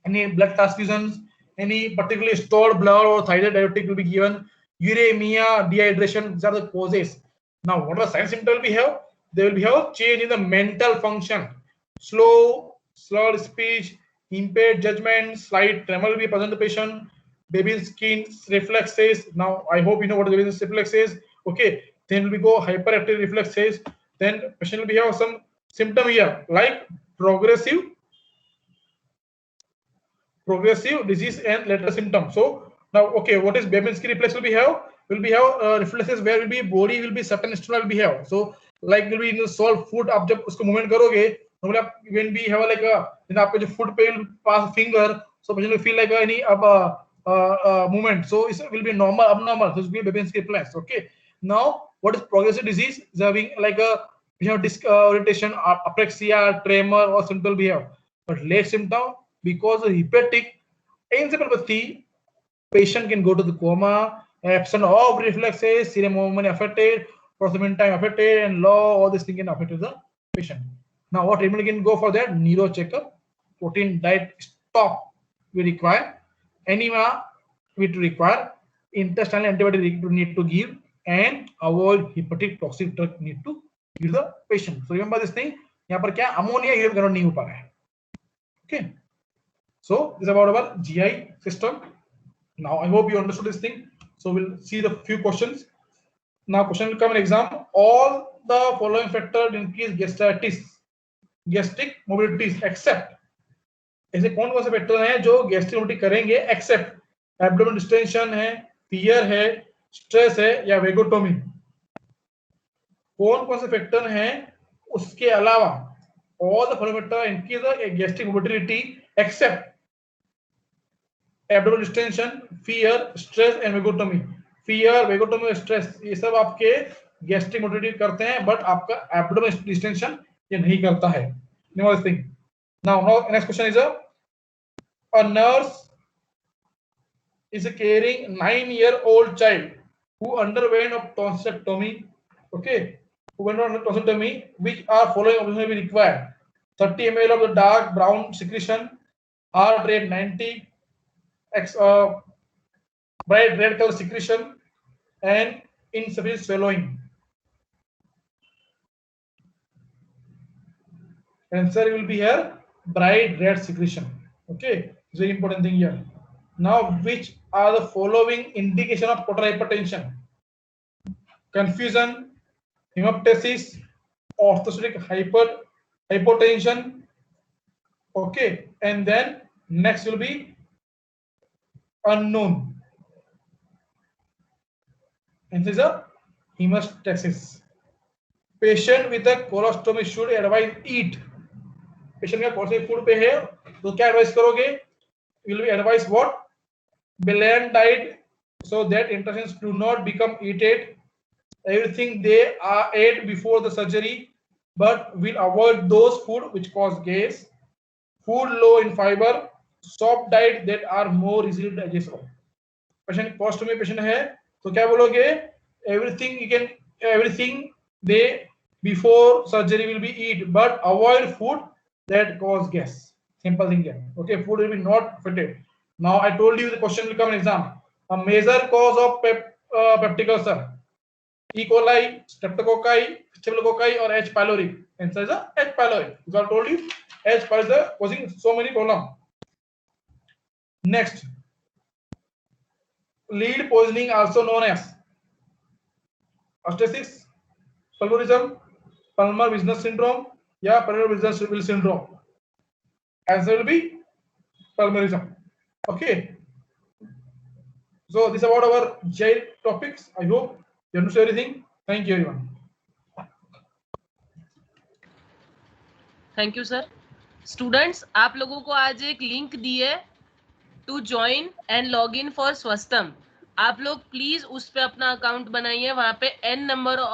any blood transfusions, any particularly stored blood or thyroid diuretic will be given, uremia, dehydration. These are the causes. Now, what are the signs symptoms we have? They will have change in the mental function, slurred speech, impaired judgment, slight tremor will be present in the patient, baby's skin reflexes. Now, I hope you know what the baby's reflexes. Okay, then will be go hyperactive reflexes. Then patient will have some symptom here like progressive disease and later symptoms. So now, okay, what is Babinski reflex will be have? Will be have reflexes where will be body will be certain will be have. So like will be in the solve food, आप जब उसको movement करोगे, normally when we have like a then आपका जो foot पे will pass finger, so patient will feel like any movement. So it will be normal, abnormal. So it will be Babinski reflex. Okay. Now what is progressive disease? Is having like a disc irritation, apraxia, tremor, or symptom we have. But late symptom, because of hepatic encephalopathy, patient can go to the coma, absent of reflexes, serum movement affected, processing time affected, and all this thing can affect the patient. Now, what treatment can go for that? Neuro checkup, protein diet stop we require, enema we require, intestinal antibiotic we need to give, and avoid hepatic toxic drug need to give the patient. So remember this thing. यहाँ पर क्या ammonia urine convert नहीं हो पा रहा है. Okay. So this is about our GI system. Now I hope you understood this thing. So we'll see the few questions. Now question will come in exam. All the following factors increase gastric mobility except. ऐसे कौन कौन से factor हैं जो gastric mobility करेंगे accept abdomen distension है, fear है, stress है या वेगोटोमी. कौन कौन से फैक्टर हैं उसके अलावा all the following factors increase the gastric mobility except abdominal distension, fear, stress and vagotomy. fear, vagotomy और stress ये सब आपके gastric mobility करते हैं, बट आपका abdominal distension ये नहीं करता है. Know this thing. Now next question is a nurse is carrying 9-year-old child who underwent a tonsillectomy. Okay, who went on a tonsillectomy. Which are following operations will be required? 30 ml of the dark brown secretion, heart rate 90, bright red color secretion, and insufficient swallowing. Answer will be here bright red secretion. Okay, it's very important thing here. Now, which are the following indication of portal hypertension? Confusion, hemoptysis, orthostatic hypotension. Okay, and then next will be unknown. And this is a hemostasis. Patient with a colostomy should advise eat. Patient का कौन से food पे है तो क्या advice करोगे? Will be advised what? Balanced diet so that intestines do not become irritated. Everything they are ate before the surgery, but will avoid those food which cause gas. Food low in fiber, soft diet that are more easily digestible. Patient colostomy patient है तो क्या बोलोगे? Everything they before surgery will be eat, but avoid food that cause gas. Simple thing here. Okay, food will be not affected. Now I told you the question will come in exam. A major cause of peptic ulcer: E. coli, streptococci, staphylococcus, or H. pylori. Answer is H. pylori. Because I told you H. pylori is causing so many problems. Next, lead poisoning, also known as asbestos, paludism, Palmer Business syndrome, या Palmer Business syndrome. Answer will be palmerism. Okay. So this is about our GI topics. I hope you understand everything. Thank you everyone. Thank you sir. Students, आप लोगों को आज एक link दी है to join and log in for Swastham. आप लोग please उस पे अपना अकाउंट बनाइए, वहां पे n नंबर ऑफ